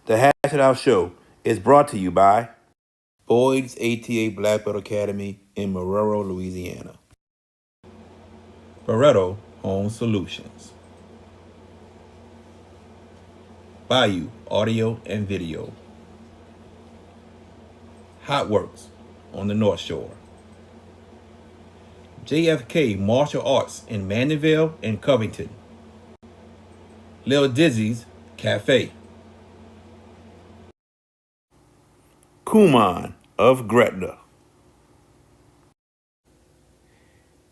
The Hash It Out Show is brought to you by Boyd's ATA Black Belt Academy in Marrero, Louisiana. Barreto Home Solutions. Bayou Audio and Video. Hot Works on the North Shore. JFK Martial Arts in Mandeville and Covington. Lil Dizzy's Cafe. Kuman of Gretna.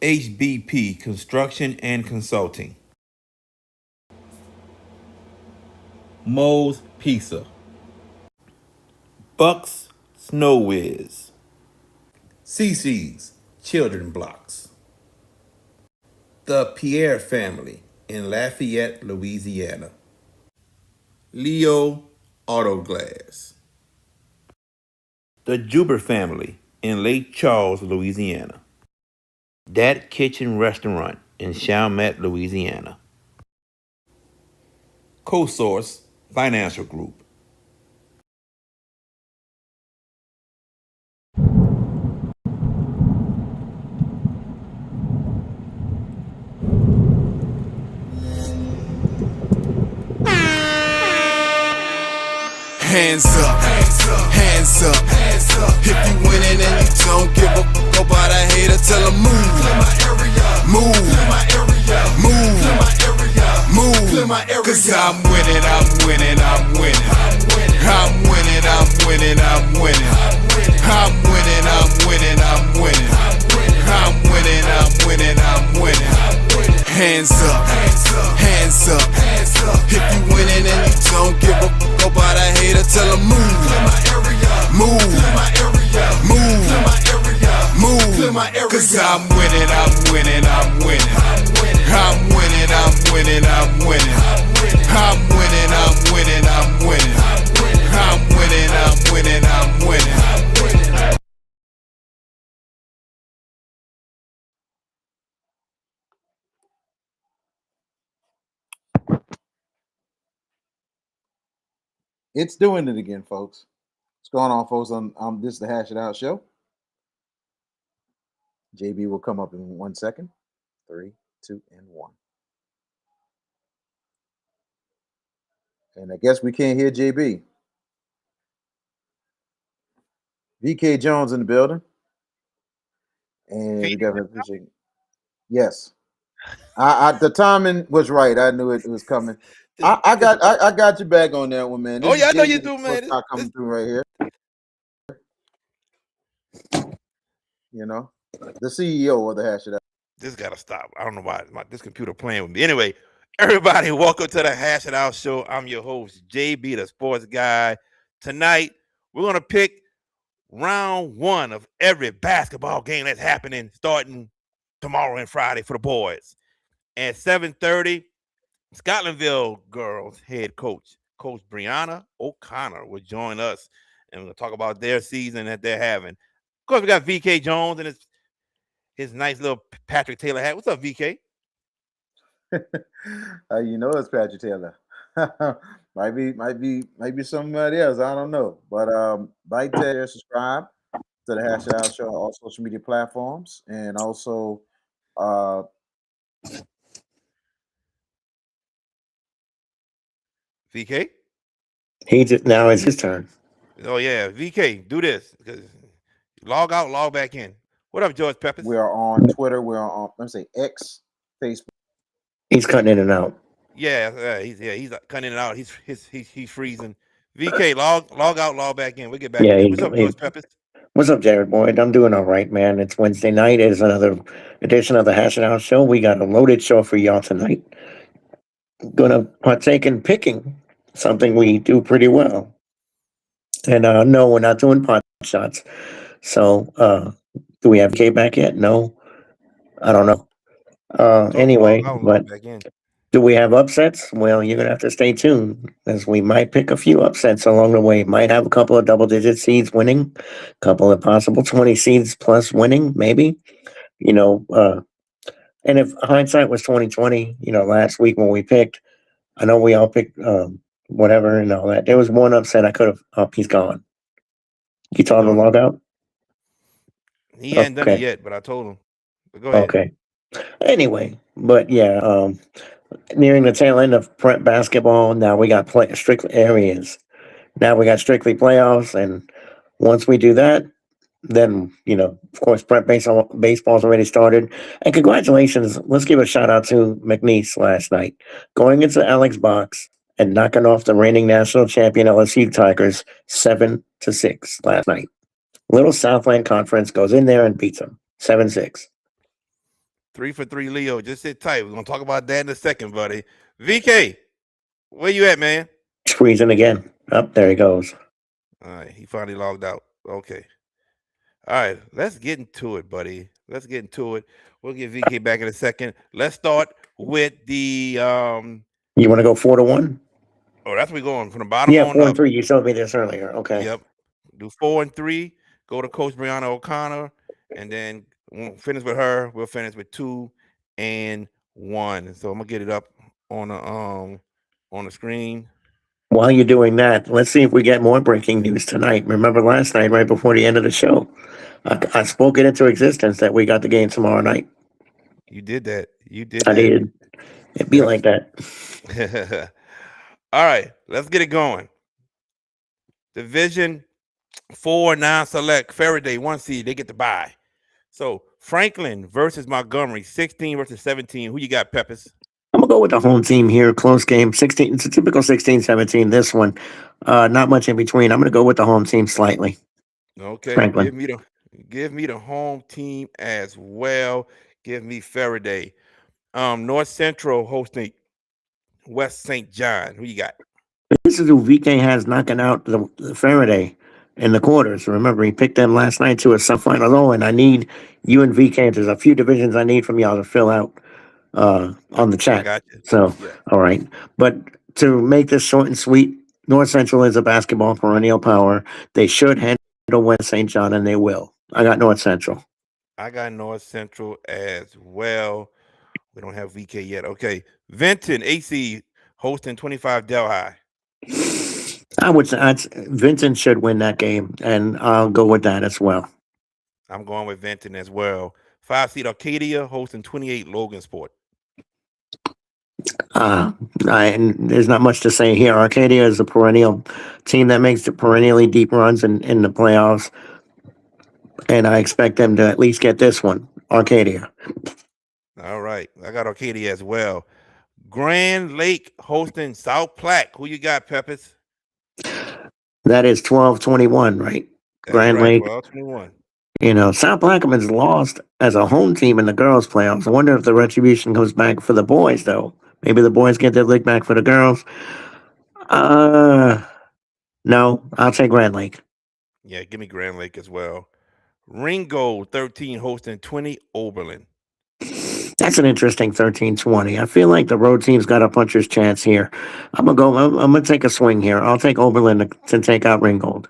HBP Construction and Consulting. Moe's Pizza. Buck's Snow Whiz. CC's Children Blocks. The Pierre Family in Lafayette, Louisiana. Leo Auto Glass. The Juber Family in Lake Charles, Louisiana. Dat Kitchen Restaurant in Chalmette, Louisiana. CoSource Financial Group. Hands up, hands up, hands up, hands up. If you winning and you don't give a fuck about a hater, tell them move. Clear my area, move. Clear my area, move. Clear my area, move. Clear my area. Cause I'm winning, I'm winning, I'm winning. I'm winning, I'm winning, I'm winning. I'm winning, I'm winning, I'm winning. I'm winning, I'm winning, I'm winning. Hands up, hands up, hands up, hands up. If you winning and you don't give a fuck about a hater, tell them move. Clear my area, move. Clear my area, move. Clear my area, move. Clear my area. Cause I'm winning, I'm winning, I'm winning. I'm winning, I'm winning, I'm winning. I'm winning, I'm winning, I'm winning. I'm winning, I'm winning, I'm winning. It's doing it again, folks. What's going on, folks? This is the Hash It Out Show. JB will come up in 1 second. 3, 2, and 1. And I guess we can't hear JB. VK Jones in the building. And we definitely appreciate it. Yes. The timing was right. I knew it was coming. I got your back on that one, man. Oh yeah, I know you do, man. Not coming through right here. You know, the CEO of the Hash It Out. This gotta stop. I don't know why this computer playing with me. Anyway, everybody, welcome to the Hash It Out Show. I'm your host, JB, the sports guy. Tonight, we're gonna pick round 1 of every basketball game that's happening starting tomorrow and Friday for the boys. At 7:30, Scotlandville girls head coach Breonna O'Conner will join us, and we'll talk about their season that they're having. Of course, we got VK Jones and his nice little Patrick Taylor hat. What's up, VK? You know it's Patrick Taylor. might be somebody else. I don't know. But like, share, subscribe to the Hash It Out Show on all social media platforms, and also VK? Now it's his turn. Oh yeah, VK, do this. Log out, log back in. What up, George Peppers? We are on Twitter. We're on X, Facebook. He's cutting in and out. Yeah, he's cutting in and out. He's freezing. VK, log out, log back in. We'll get back. Yeah, What's up, George Peppers? What's up, Jared Boyd? I'm doing all right, man. It's Wednesday night. It's another edition of the Hash It Out Show. We got a loaded show for y'all tonight. Gonna partake in picking, something we do pretty well. And no, we're not doing pot shots. So do we have K back yet? No. I don't know. Anyway, but do we have upsets? Well, you're gonna have to stay tuned, as we might pick a few upsets along the way. Might have a couple of double-digit seeds winning, a couple of possible 20 seeds plus winning, maybe. You know, and if hindsight was 2020, you know, last week when we picked, I know we all picked whatever and all that. There was one upset I could have. Oh, he's gone. You told him to No, log out? he hadn't done it Okay. yet, but I told him. But go ahead. Okay. Anyway, but yeah, nearing the tail end of prep basketball, now we got strictly areas. Now we got strictly playoffs, and once we do that, then of course, baseball's already started. And congratulations! Let's give a shout out to McNeese last night, going into Alex Box and knocking off the reigning national champion LSU Tigers 7-6 last night. Little Southland Conference goes in there and beats them 7-6. 3 for 3, Leo. Just sit tight. We're gonna talk about that in a second, buddy. VK, where you at, man? Squeezing again. Up there he goes. All right, he finally logged out. Okay. All right, let's get into it, buddy. Let's get into it. We'll get VK back in a second. Let's start with the You want to go 4-1? Oh, that's where we're going from the bottom Yeah, on 4 up. and 3. You showed me this earlier. Okay. Yep. Do 4 and 3. Go to Coach Breonna O'Conner, and then we'll finish with her. We'll finish with 2 and 1. So I'm gonna get it up on the screen. While you're doing that, let's see if we get more breaking news tonight. Remember last night, right before the end of the show, I spoke it into existence that we got the game tomorrow night. You did that. You did I that. did. It'd be like that. All right, let's get it going. Division 4 non-select Faraday 1 seed. They get the bye. So Franklin versus Montgomery, 16 versus 17. Who you got, Peppers? I'm gonna go with the home team here. Close game. 16. It's a typical 16-17. This one, not much in between. I'm gonna go with the home team slightly. Okay, Franklin. give me the home team as well. Give me Faraday. North Central hosting West St. John. Who you got? This is who VK has knocking out the Faraday in the quarters. Remember, he picked them last night to a sub-final. Oh, and I need you and VK. There's a few divisions I need from y'all to fill out on the chat. I got you. So, Yeah. all right. But to make this short and sweet, North Central is a basketball perennial power. They should handle West St. John, and they will. I got North Central. I got North Central as well. We don't have VK yet. Okay. Vinton, AC, hosting 25 Delhi. Vincent should win that game, and I'll go with that as well. I'm going with Vinton as well. 5 seed Arcadia, hosting 28 Logansport. And there's not much to say here. Arcadia is a perennial team that makes the perennially deep runs in the playoffs, and I expect them to at least get this one. Arcadia. All right. I got Arcadia as well. Grand Lake hosting South Platte. Who you got, Peppers? That is 12-21, right? That's Grand right, Lake. 12-21. South Plaquemines lost as a home team in the girls' playoffs. I wonder if the retribution comes back for the boys, though. Maybe the boys get their lick back for the girls. No, I'll take Grand Lake. Yeah, give me Grand Lake as well. Ringo 13 hosting 20 Oberlin. That's an interesting 13-20. I feel like the road team's got a puncher's chance here. I'm gonna take a swing here. I'll take Oberlin to take out Ringgold.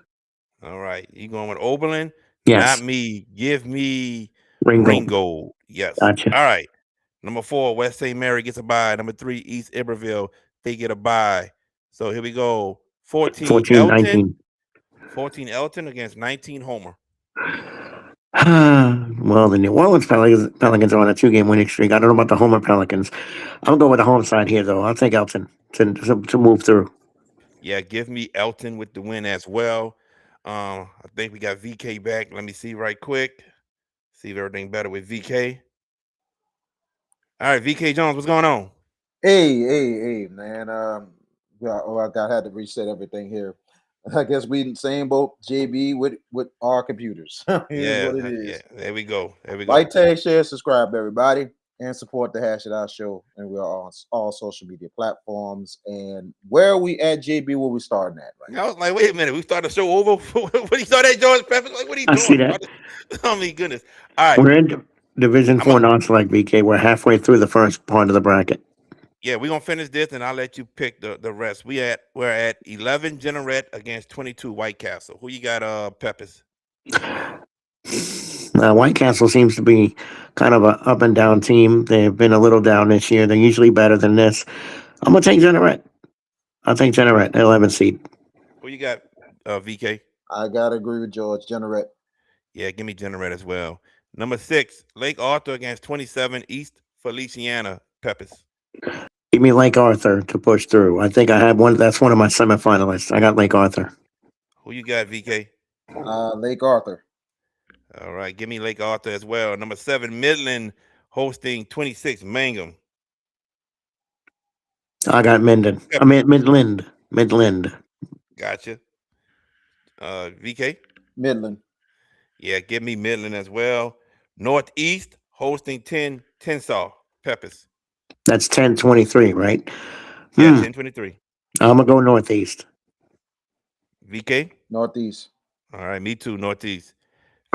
All right. You going with Oberlin? Yes. Not me. Give me Ringgold. Ringgold. Yes. Gotcha. All right. Number 4, West St. Mary gets a bye. Number 3, East Iberville, they get a bye. So here we go. 14 Elton. 14 Elton against 19 Homer. Well, the New Orleans Pelicans are on a 2-game winning streak. I don't know about the Homer Pelicans. I'll go with the home side here, though. I'll take Elton to move through. Yeah, give me Elton with the win as well. I think we got VK back. Let me see right quick. See if everything better with VK. All right, VK Jones, what's going on? Hey, man. I had to reset everything here. I guess we in the same boat, JB, with our computers. Yeah, what it is. Yeah, there we go. Like, tag, share, subscribe, everybody, and support the Hash It Out Show. And we are on all social media platforms. And where are we at, JB? Where we starting at? Right? I was like, wait a minute, we started the show over. What he started at George Peppers? Like, what are you doing? I see that. Oh my goodness! All right, we're in Division 4 non-select, VK. We're halfway through the first part of the bracket. Yeah, we're gonna finish this, and I'll let you pick the rest. We're at 11 Generette against 22 White Castle. Who you got, Peppers? White Castle seems to be kind of an up and down team. They've been a little down this year. They're usually better than this. I'm gonna take Generette. I'll take Generate, 11 seed. Who you got, VK? I gotta agree with George. Generate. Yeah, give me Generate as well. Number 6, Lake Arthur against 27 East Feliciana Peppers. Give me Lake Arthur to push through. I think I had one. That's one of my semifinalists. I got Lake Arthur. Who you got, VK? Lake Arthur. All right, give me Lake Arthur as well. Number 7, Midland hosting 26 Mangum. I got Minden. I mean Midland. Midland. Gotcha. VK? Midland. Yeah, give me Midland as well. Northeast hosting 10 Tensas Peppers. That's 10-23, right? Yeah, 10-23. I'm gonna go Northeast. VK? Northeast. All right, me too, Northeast.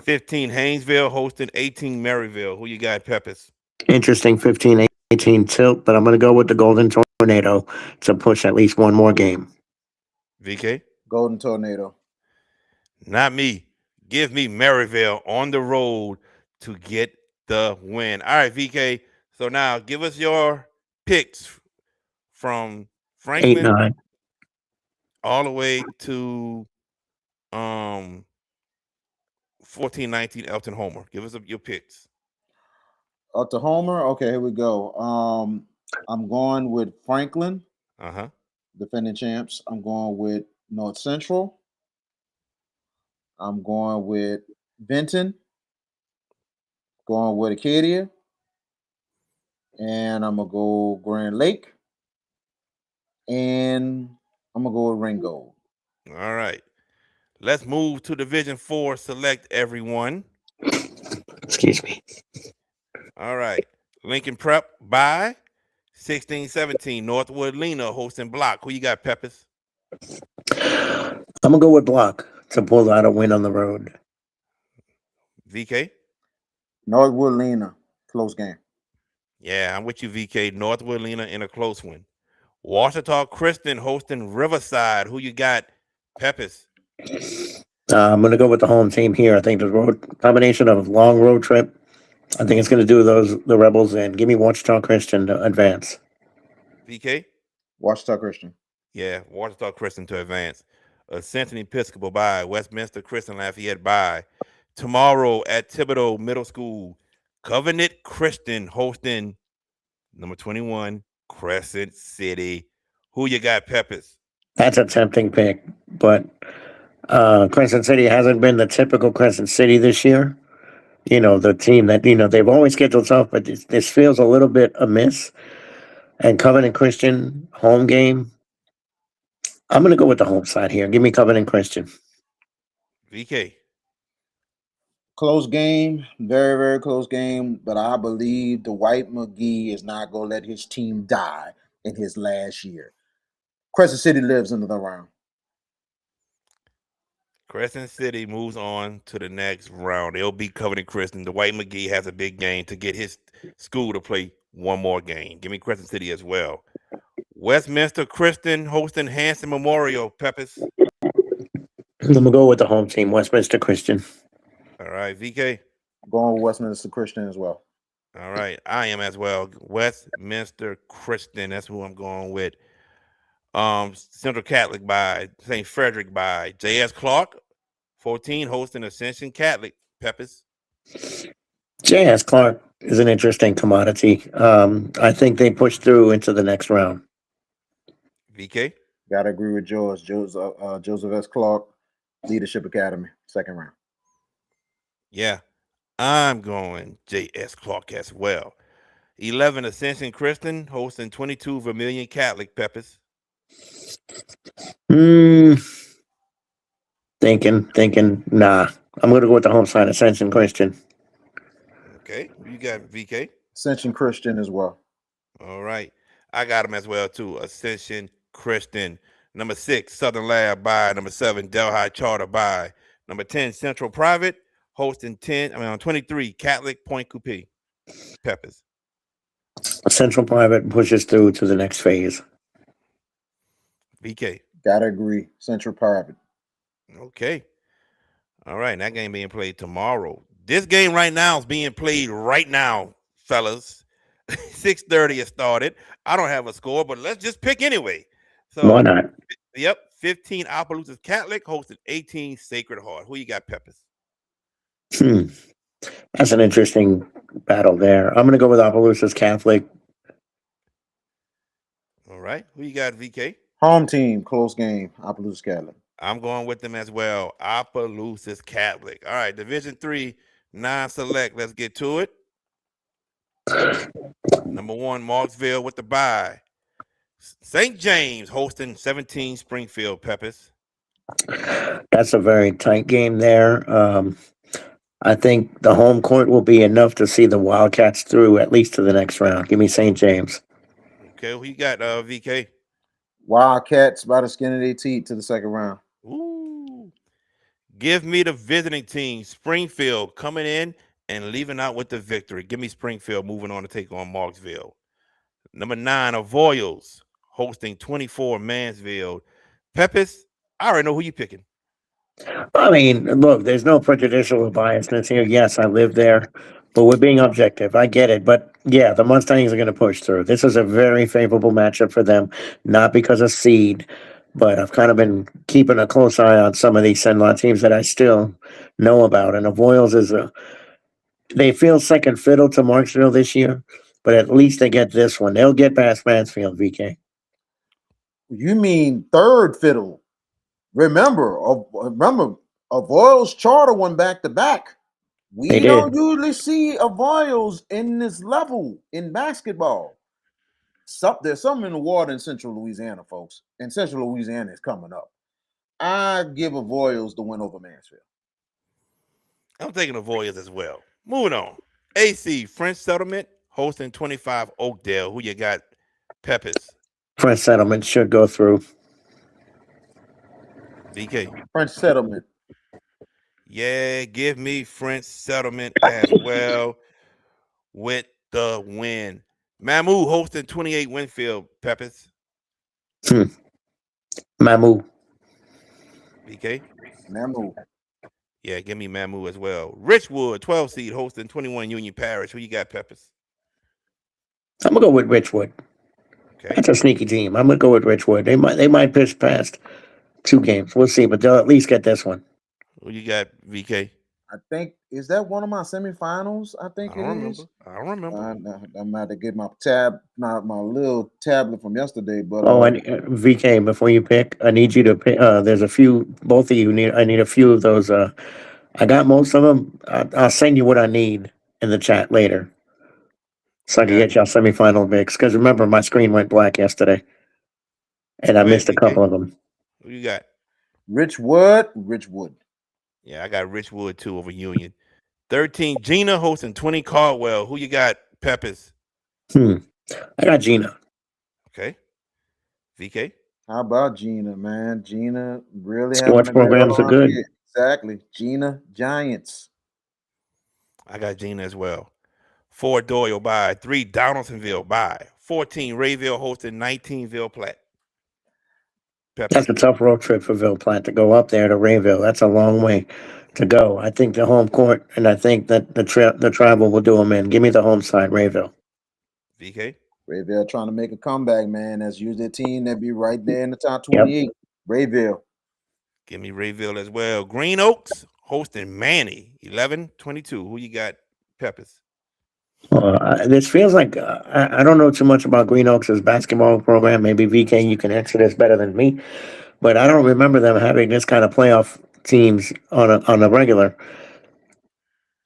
15 Haynesville hosting 18 Maryville. Who you got, Peppers? Interesting 15-18 tilt, but I'm gonna go with the Golden Tornado to push at least one more game. VK? Golden Tornado. Not me. Give me Maryville on the road to get the win. All right, VK. So now give us your picks from Franklin 8-9. all the way to 14-19 Elton Homer. Give us your picks. Up to Homer. Okay, here we go. I'm going with Franklin, Uh-huh. defending champs. I'm going with North Central. I'm going with Benton. Going with Acadia. And I'm gonna go Grand Lake. And I'm gonna go with Ringo. All right. Let's move to Division 4. Select everyone. Excuse me. All right. Lincoln Prep by 16-17. Northwood Lena hosting Block. Who you got, Peppers? I'm gonna go with Block to pull out a win on the road. VK? Northwood Lena. Close game. Yeah, I'm with you, VK. Northwood Lena in a close one. Washita Christian hosting Riverside. Who you got, Peppers? I'm gonna go with the home team here. I think the road combination of long road trip. I think it's gonna do the Rebels and give me Washita Christian to advance. VK? Washita Christian. Yeah, Washita Christian to advance. Ascension Episcopal by Westminster Christian Lafayette by. Tomorrow at Thibodeau Middle School, Covenant Christian hosting number 21 Crescent City. Who you got, Peppers? That's a tempting pick, but Crescent City hasn't been the typical Crescent City this year. You know, the team that, they've always scheduled tough, but this feels a little bit amiss. And Covenant Christian, home game. I'm going to go with the home side here. Give me Covenant Christian. VK? Close game, very, very close game. But I believe Dwight McGee is not going to let his team die in his last year. Crescent City lives into the round. Crescent City moves on to the next round. They'll beat Covenant Christian. Dwight McGee has a big game to get his school to play one more game. Give me Crescent City as well. Westminster Christian hosting Hanson Memorial, Peppers. I'm going to go with the home team, Westminster Christian. All right, VK? Going with Westminster Christian as well. All right, I am as well. Westminster Christian, that's who I'm going with. Central Catholic by St. Frederick by J.S. Clark. 14 hosting Ascension Catholic, Peppers. J.S. Clark is an interesting commodity. I think they push through into the next round. VK? Gotta agree with George. Joseph S. Clark, Leadership Academy, second round. Yeah, I'm going J.S. Clark as well. 11 Ascension Christian hosting 22 Vermilion Catholic, Peppers. Thinking. Nah, I'm going to go with the home side, Ascension Christian. Okay, you got VK? Ascension Christian as well. All right, I got him as well too. Ascension Christian. Number 6, Southern Lab by. Number 7, Delhi Charter by. Number 10, Central Private hosting 23 Catholic Point Coupé, Peppers. Central Private pushes through to the next phase. VK? Gotta agree. Central Private. Okay. All right, that game being played tomorrow. This game right now is being played right now, fellas. 6:30 it started. I don't have a score, but let's just pick anyway. Why So, not? yep, 15 Opelousas Catholic hosting 18 Sacred Heart. Who you got, Peppers? Hmm. That's an interesting battle there. I'm going to go with Opelousas Catholic. All right. Who you got, VK? Home team, close game. Opelousas Catholic. I'm going with them as well. Opelousas Catholic. All right, Division 3, non-select. Let's get to it. Number 1, Marksville with the bye. St. James hosting 17 Springfield Peppers. That's a very tight game there. I think the home court will be enough to see the Wildcats through at least to the next round. Give me St. James. Okay, who you got, VK? Wildcats by the skin of their teeth to the second round. Ooh. Give me the visiting team, Springfield, coming in and leaving out with the victory. Give me Springfield moving on to take on Marksville. Number 9, Avoyals hosting 24 Mansfield. Peppers, I already know who you picking. I mean, look, there's no prejudicial biasness here. Yes, I live there, but we're being objective. I get it. But yeah, the Mustangs are going to push through. This is a very favorable matchup for them, not because of seed, but I've kind of been keeping a close eye on some of these Sandlot teams that I still know about. And Avoyals they feel second fiddle to Marksville this year, but at least they get this one. They'll get past Mansfield, VK. You mean third fiddle? Remember, Avoyles Charter won back to back. They We don't did. usually see Avoyles in this level in basketball. There's something in the water in Central Louisiana, folks. And Central Louisiana is coming up. I give Avoyles the win over Mansfield. I'm taking the Warriors as well. Moving on. AC, French Settlement, hosting 25 Oakdale. Who you got, Peppers? French Settlement should go through. VK. French Settlement. Yeah, give me French Settlement as well with the win. Mamu hosting 28 Winfield, Peppers. Mamu. VK. Namu. Yeah, give me Mamu as well. Richwood, 12 seed, hosting 21 Union Parish. Who you got, Peppers? I'm gonna go with Richwood. Okay. That's a sneaky team. I'm gonna go with Richwood. They might push past 2 games. We'll see, but they'll at least get this one. Who you got, VK? I think is that one of my semifinals? I think I it don't is. remember. I don't remember. I'm about to get my my little tablet from yesterday, but Oh, and VK, before you pick, I need you to pick. There's a few. Both of you need. I need a few of those. I got most of them. I'll send you what I need in the chat later, so I can Got get y'all semifinal picks. Because remember, my screen went black yesterday, and I Go ahead, missed a VK. couple of them. Who you got? Richwood. Yeah, I got Richwood too over Union. 13, Gina hosting 20 Caldwell. Who you got, Peppers? I got Gina. Okay. VK. How about Gina, man? Gina really Sports having a good programs are run good. here. Exactly. Gina Giants. I got Gina as well. 4, Doyle by 3, Donaldsonville by 14, Rayville hosting 19, Ville Platte. That's Peppers. a tough road trip for Ville Platte to go up there to Rayville. That's a long way to go. I think the home court, and I think that the travel will do them in. Give me the home side, Rayville. VK. Rayville trying to make a comeback, man. That's usually a team that be right there in the top Yep. 28. Rayville. Give me Rayville as well. Green Oaks hosting Manny 11-22. Who you got, Peppers? This feels like I don't know too much about Green Oaks' basketball program. Maybe VK, you can answer this better than me, but I don't remember them having this kind of playoff teams on a regular.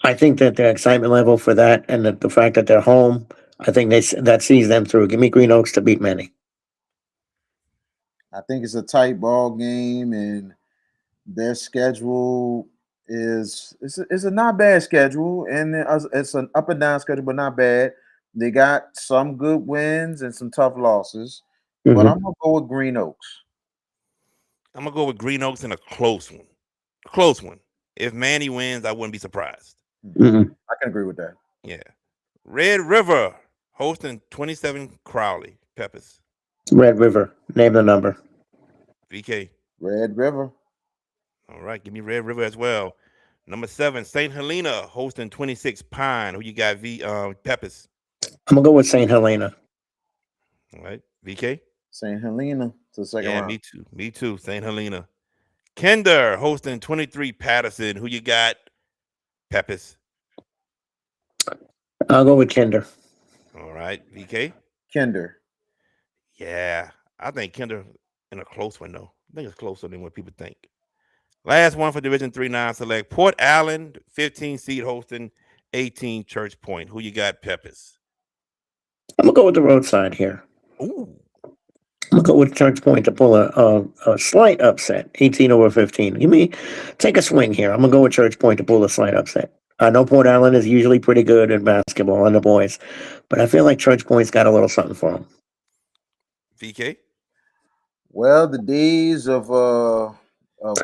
I think that the excitement level for that and the fact that they're home, I think that sees them through. Give me Green Oaks to beat Manny. I think it's a tight ball game, and their schedule is it's a not bad schedule, and it's an up and down schedule, but not bad. They got some good wins and some tough losses, but Mhm. I'm gonna go with Green Oaks. I'm gonna go with Green Oaks in a close one. Close one. If Manny wins, I wouldn't be surprised. Mhm. I can agree with that. Yeah. Red River hosting 27 Crowley. Peppers. Red River. Name the number. VK. Red River. All right, give me Red River as well. Number 7, St. Helena hosting 26 Pine. Who you got, Peppers? I'm gonna go with St. Helena. All right, VK. St. Helena to the second Yeah, round. me too. Me too. St. Helena. Kinder hosting 23 Patterson. Who you got? Peppers. I'll go with Kinder. All right. VK. Kinder. Yeah. I think Kinder in a close one, though. I think it's closer than what people think. Last one for Division 3 non-select. Port Allen, 15 seed hosting 18 Church Point. Who you got, Peppers? I'm gonna go with the roadside here. Ooh. I'm gonna go with Church Point to pull a slight upset, 18 over 15. Give me take a swing here. I'm gonna go with Church Point to pull a slight upset. I know Port Allen is usually pretty good in basketball and the boys, but I feel like Church Point's got a little something for them. VK? Well, the days of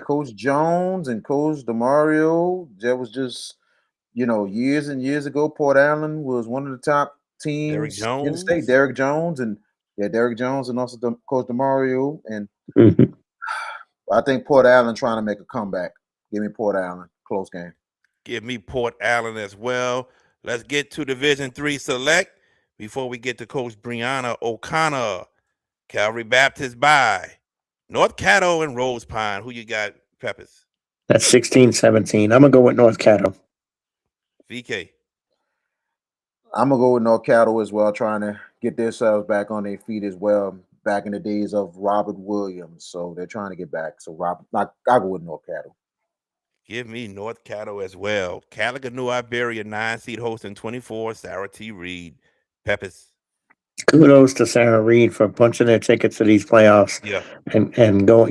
Coach Jones and Coach Demario, that was just years and years ago. Port Allen was one of the top Derrick teams in the state. Jones? Derrick Jones and Derrick Jones and also Coach Demario. And Mhm. I think Port Allen trying to make a comeback. Give me Port Allen. Close game. Give me Port Allen as well. Let's get to Division 3 select before we get to Coach Breonna O'Conner. Calvary Baptist by North Caddo and Rose Pine. Who you got, Peppers? That's 16-17. I'm gonna go with North Caddo. VK. I'm gonna go with North Cattle as well, trying to get themselves back on their feet as well. Back in the days of Robert Williams, so they're trying to get back. So I go with North Cattle. Give me North Caddo as well. Caliga New Iberia, 9 seed hosting 24. Sarah T. Reed. Peppers. Kudos to Sarah Reed for punching their tickets to these playoffs Yeah. and go.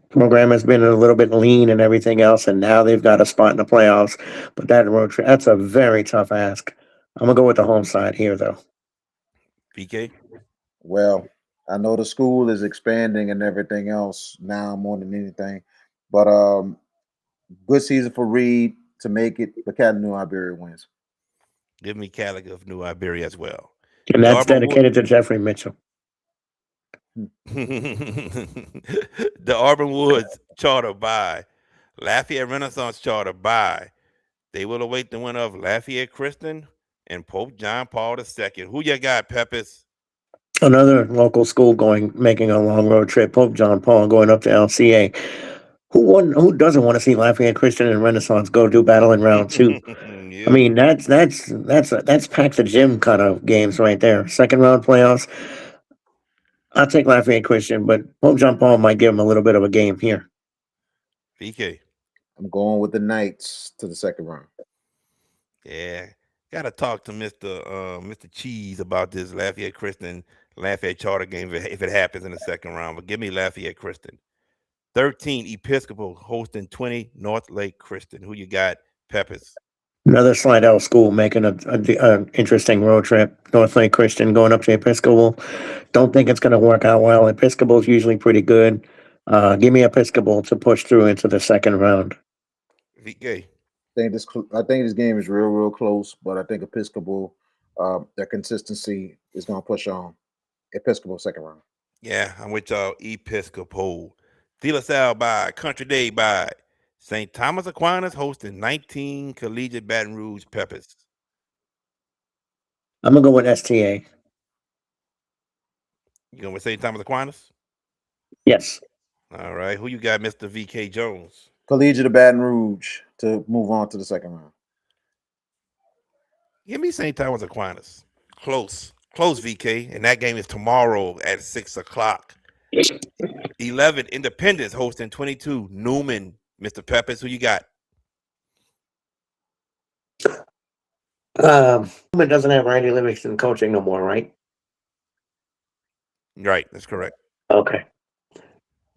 Program has been a little bit lean and everything else, and now they've got a spot in the playoffs. But that road trip, that's a very tough ask. I'm gonna go with the home side here, though. VK. Well, I know the school is expanding and everything else now more than anything, but good season for Reed to make it. The Cat New Iberia wins. Give me Caliga of New Iberia as well. And The that's Auburn Wood. dedicated to Jeffrey Mitchell. The Auburn Woods charter by Lafayette Renaissance charter by. They will await the winner of Lafayette Christian and Pope John Paul II. Who you got, Peppers? Another local school making a long road trip. Pope John Paul going up to LCA. Who doesn't want to see Lafayette Christian and Renaissance go do battle in round two? I Yeah. mean, that's pack the gym kind of games right there. Second round playoffs. I'll take Lafayette Christian, but Pope John Paul might give him a little bit of a game here. VK. I'm going with the Knights to the second round. Yeah. Gotta talk to Mr. Cheese about this Lafayette Christian Lafayette charter game if it happens in the second round. But give me Lafayette Christian. 13 Episcopal hosting 20 North Lake Christian. Who you got, Peppers? Another Slidell school making a interesting road trip. North Lake Christian going up to Episcopal. Don't think it's going to work out well. Episcopal's usually pretty good. Give me Episcopal to push through into the second round. VK. I think this game is real close, but I think Episcopal, their consistency is going to push on. Episcopal second round. Yeah, I'm with y'all. Episcopal. De La Salle by Country Day by St. Thomas Aquinas hosting 19 Collegiate Baton Rouge Peppers. I'm going to go with STA. You going with St. Thomas Aquinas? Yes. All right. Who you got, Mr. VK Jones? Collegiate of Baton Rouge to move on to the second round. Give me St. Thomas Aquinas. Close VK. And that game is tomorrow at 6 o'clock. 11 Independence hosting 22 Newman. Mr. Peppers, who you got? Newman doesn't have Randy Livingston coaching no more, right? Right, that's correct. Okay.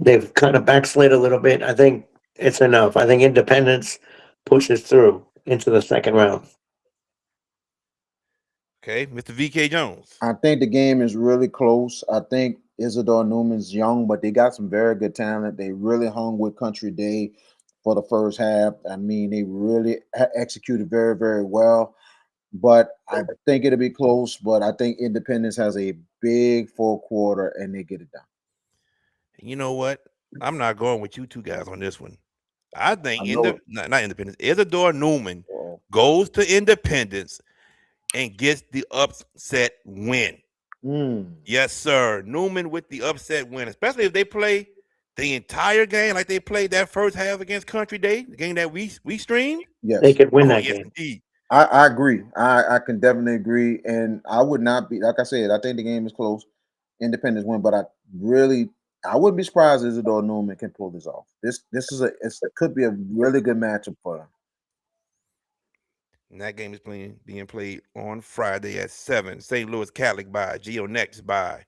They've kind of backslid a little bit. I think it's enough. I think Independence pushes through into the second round. Okay, Mr. VK Jones. I think the game is really close. I think Isidore Newman's young, but they got some very good talent. They really hung with Country Day for the first half. I mean, they really executed very well. But I think it'll be close. But I think Independence has a big full quarter and they get it done. You know what? I'm not going with you two guys on this one. I think not Independence. Isidore Newman goes to Independence and gets the upset win. Yes, sir. Newman with the upset win, especially if they play the entire game like they played that first half against Country Day, the game that we streamed. They Yes, could win Oh, that yes, game. indeed. I agree. I can definitely agree, and I would not be like I said. I think the game is close. Independence win, but I wouldn't be surprised if Isidore Newman can pull this off. It could be a really good matchup for them. And that game is being played on Friday at 7. St. Louis Catholic by Geo Next by.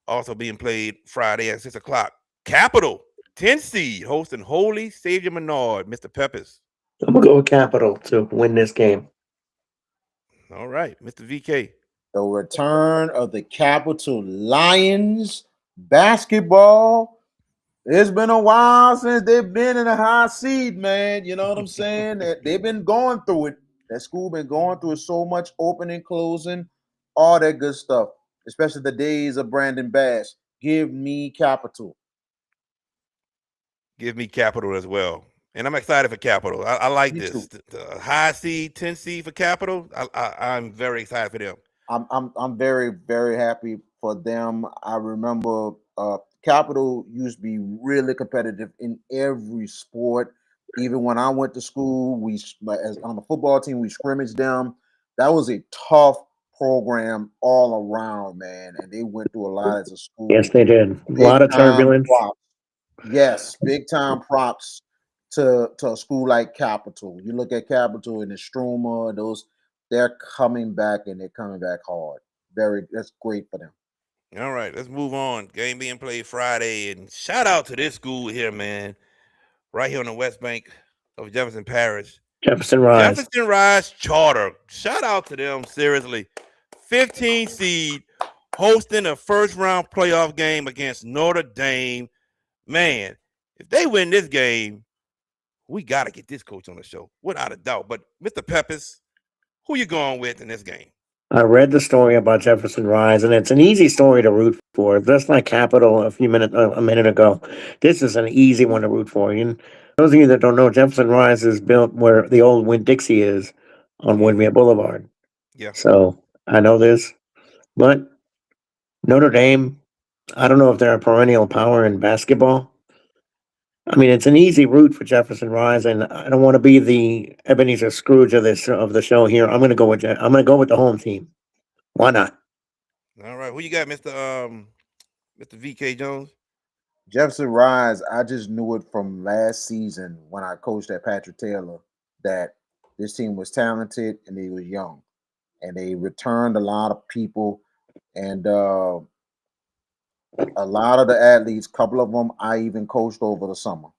Also being played Friday at 6 o'clock. Capital, 10 seed, hosting Holy Savior Menard, Mr. Peppers. I'm gonna go with Capital to win this game. All right, Mr. VK. The return of the Capital Lions basketball. It's been a while since they've been in a high seed, man. You know what I'm saying? They've been going through it. That school been going through it so much, opening, closing, all that good stuff. Especially the days of Brandon Bass. Give me Capital. Give me Capital as well. And I'm excited for Capital. I like Me this. too. The high seed, 10 seed for Capital. I'm very excited for them. I'm very very happy for them. I remember Capital used to be really competitive in every sport. Even when I went to school, as on the football team we scrimmaged them. That was a tough program all around, man, and they went through a lot as a Yes, school. they did. A Big lot of time turbulence. props. Yes, big time props to a school like Capital. You look at Capital and the Struma, those they're coming back and they're coming back hard. That's great for them. All right, let's move on. Game being played Friday. And shout out to this school here, man. Right here on the West Bank of Jefferson Parish. Jefferson Rise. Jefferson Rise Charter. Shout out to them, seriously. 15 seed hosting a first round playoff game against Notre Dame. Man, if they win this game, we got to get this coach on the show, without a doubt. But Mr. Peppers, who you going with in this game? I read the story about Jefferson Rise, and it's an easy story to root for. Just like Capital a minute ago, this is an easy one to root for. And those of you that don't know, Jefferson Rise is built where the old Winn Dixie is on Windmere Boulevard. Yeah. So I know this, but Notre Dame, I don't know if they're a perennial power in basketball. I mean, it's an easy route for Jefferson Rise, and I don't want to be the Ebenezer Scrooge of the show here. I'm going to go with the home team. Why not? All right. Who you got, Mr. VK Jones? Jefferson Rise, I just knew it from last season when I coached at Patrick Taylor that this team was talented and they was young. And they returned a lot of people and a lot of the athletes, a couple of them I even coached over the summer.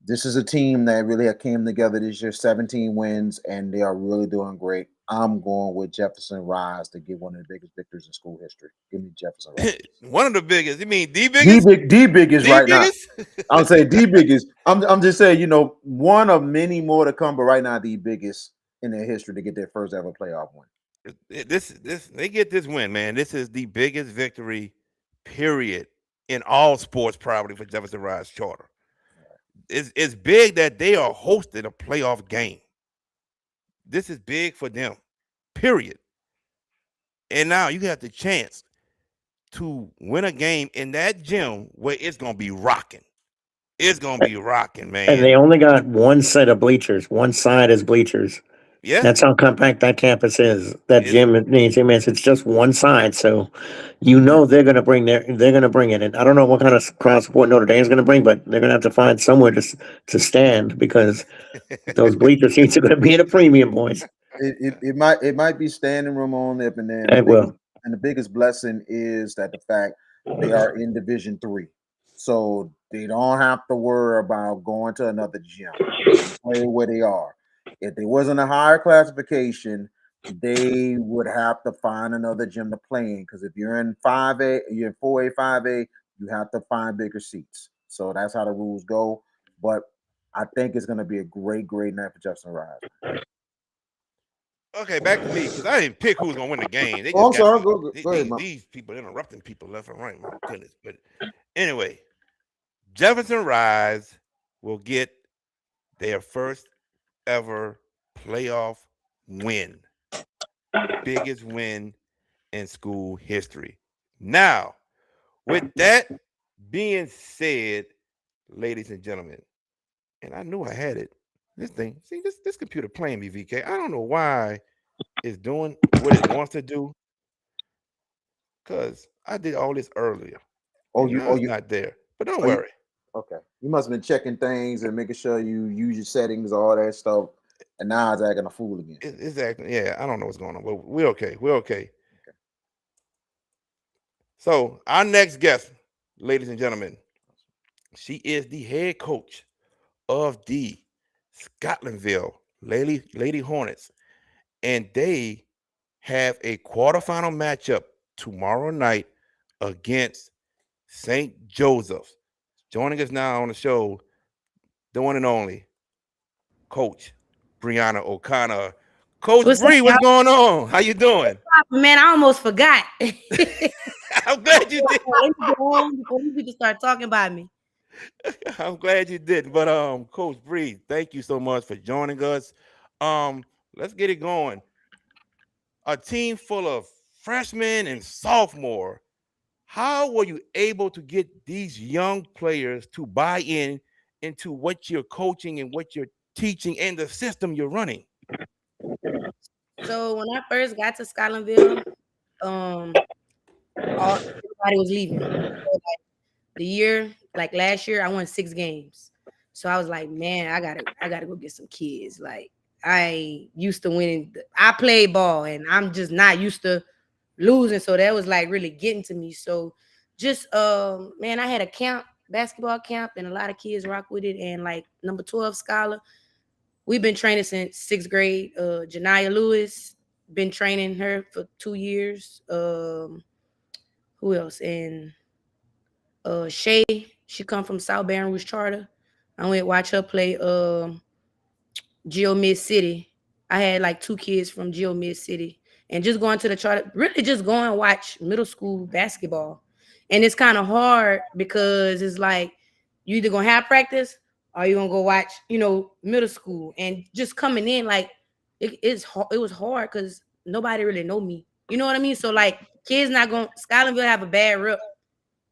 This is a team that really came together this year, 17 wins, and they are really doing great. I'm going with Jefferson Rise to get one of the biggest victories in school history. Give me Jefferson Rise. One of the biggest. You mean the D biggest? big, D biggest The right now. biggest? I would say the biggest. I'm just saying, one of many more to come, but right now the biggest in their history to get their first ever playoff win. This they get this win, man. This is the biggest victory, period, in all sports, probably for Jefferson Rise Charter. It's big that they are hosting a playoff game. This is big for them, period. And now you have the chance to win a game in that gym where it's gonna be rocking. It's gonna be rocking, And they man. only got one set of bleachers. One side is bleachers. Yeah, That's how compact that campus is. That it's gym needs immense. It's just one side, so they're gonna bring it. And I don't know what kind of crowd support Notre Dame's gonna bring, but they're gonna have to find somewhere to stand because those bleacher seats are gonna be at a premium, boys. It might be standing room only up in there, and It will. the biggest blessing is that the fact they are in Division 3, so they don't have to worry about going to another gym. They can play where they are. If they wasn't a higher classification, they would have to find another gym to play in. Because if you're in 5A, you're in 4A, 5A, you have to find bigger seats. So that's how the rules go. But I think it's going to be a great, great night for Justin Rise. okay. Back to me because I didn't pick who's gonna win the game. They Oh, just I'm got sorry. Go ahead, man. these people interrupting people left and right. My goodness. But anyway, Jefferson Rise will get their first ever playoff win, biggest win in school history. Now, with that being said, ladies and gentlemen, and I knew I had it. This thing, see this computer playing me, VK. I don't know why it's doing what it wants to do, because I did all this earlier, Oh, and you, now oh, it's you, not there. But don't oh, you. worry. Okay, you must have been checking things and making sure you use your settings, all that stuff, and now it's acting a fool again. It's acting, yeah, I don't know what's going on, but we're okay. We're okay. Okay. So our next guest, ladies and gentlemen, she is the head coach of the Scotlandville Lady Hornets, and they have a quarterfinal matchup tomorrow night against St. Joseph's. Joining us now on the show, the one and only Coach Breonna O'Conner. Coach What's up, Bree, what's y'all? going on? How you doing? Man, I almost forgot. Let I'm glad you did. me go on before you people start talking about me. I'm glad you did. But Coach Bree, thank you so much for joining us. Let's get it going. A team full of freshmen and sophomore. How were you able to get these young players to buy in into what you're coaching and what you're teaching and the system you're running? So when I first got to Scotlandville, everybody was leaving. So, like, the year, like last year, I won 6 games. So I was like, man, I gotta go get some kids. Like, I used to winning. I play ball, and I'm just not used to losing. So that was like really getting to me. So just man, I had a camp, basketball camp, and a lot of kids rock with it. And like number 12 scholar, we've been training since 6th grade. Janiyah Lewis, been training her for 2 years. Who else? And Shay, she come from South Baton Rouge Charter. I went watch her play Geo Mid City. I had like 2 kids from Geo Mid City, and just going to the charter, really just go and watch middle school basketball. And it's kind of hard because it's like you either gonna have practice or you gonna go watch, middle school. And just coming in, like it was hard because nobody really know me. You know what I mean? So like kids not going Scotlandville have a bad rep,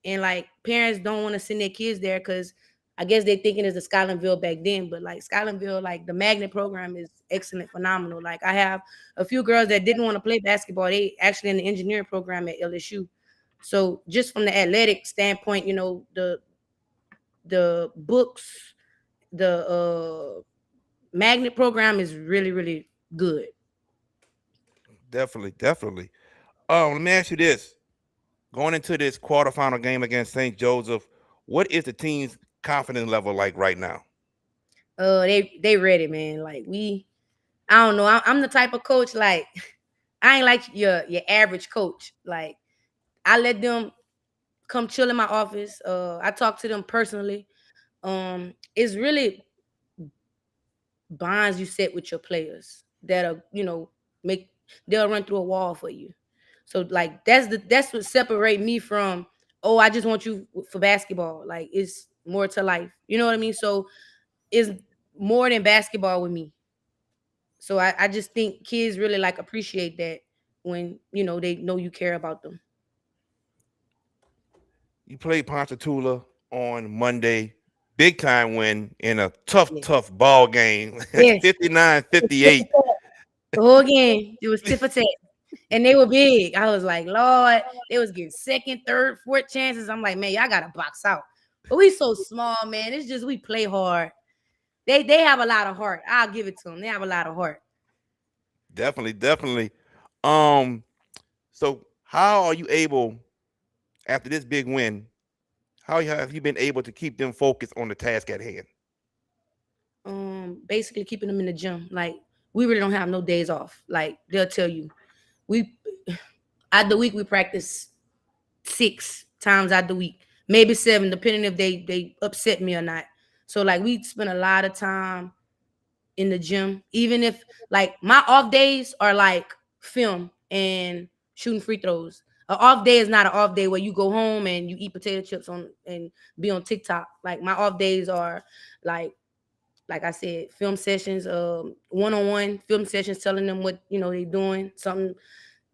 and like parents don't want to send their kids there because I guess they thinking it's the Scotlandville back then, but like Scotlandville, like the magnet program is excellent, phenomenal. Like I have a few girls that didn't want to play basketball. They actually in the engineering program at LSU. So just from the athletic standpoint, the books, the magnet program is really, really good. Definitely, definitely. Let me ask you this. Going into this quarterfinal game against St. Joseph, what is the team's confidence level like right now? They ready, man. Like I don't know. I'm the type of coach, like I ain't like your average coach. Like I let them come chill in my office. I talk to them personally. It's really bonds you set with your players that are, make they'll run through a wall for you. So like that's what separate me from, oh, I just want you for basketball. Like it's more to life. You know what I mean? So it's more than basketball with me. So I just think kids really like appreciate that when they know you care about them. You played Ponchatoula on Monday. Big time win in a tough, Yeah. tough ball game. Yeah. 59-58. The whole game, it was tit for tat. And they were big. I was like, Lord, they was getting second, third, fourth chances. I'm like, man, y'all gotta box out. But we so small, man. It's just we play hard. They have a lot of heart. I'll give it to them. They have a lot of heart. Definitely, definitely. Um, so how are you able, after this big win, how have you been able to keep them focused on the task at hand? Basically keeping them in the gym. Like we really don't have no days off. Like they'll tell you, we out the week we practice 6 times out the week, maybe 7, depending if they upset me or not. So like we spend a lot of time in the gym, even if like my off days are like film and shooting free throws. An off day is not an off day where you go home and you eat potato chips on and be on TikTok. Like my off days are like I said, film sessions, one-on-one film sessions, telling them what they're doing, something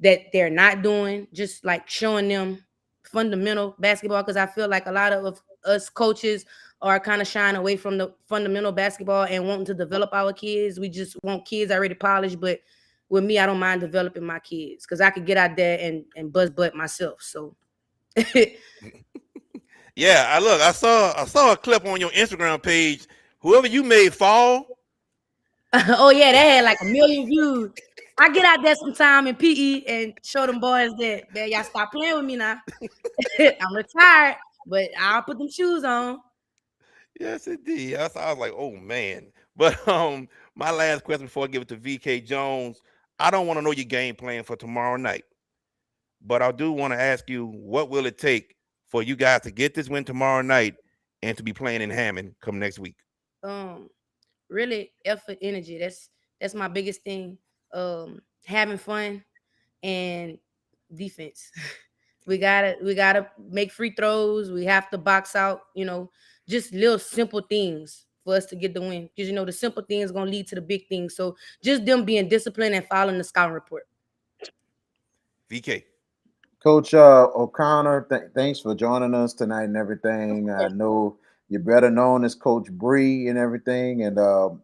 that they're not doing, just like showing them fundamental basketball, because I feel like a lot of us coaches are kind of shying away from the fundamental basketball and wanting to develop our kids. We just want kids already polished, but with me, I don't mind developing my kids because I could get out there and buzz butt myself. So Yeah, I saw a clip on your Instagram page. Whoever you made fall. oh yeah, that had like 1 million views. I get out there sometime in PE and show them boys that y'all stop playing with me now. I'm retired, but I'll put them shoes on. Yes, indeed. I was like, oh man. But my last question before I give it to VK Jones, I don't want to know your game plan for tomorrow night, but I do want to ask you, what will it take for you guys to get this win tomorrow night and to be playing in Hammond come next week? Um, really effort, energy. That's my biggest thing. Having fun and defense. we gotta make free throws. We have to box out. Just little simple things for us to get the win. Because the simple things gonna lead to the big things. So just them being disciplined and following the scouting report. VK. Coach O'Connor, thanks for joining us tonight and everything. I know you're better known as Coach Bree and everything, and the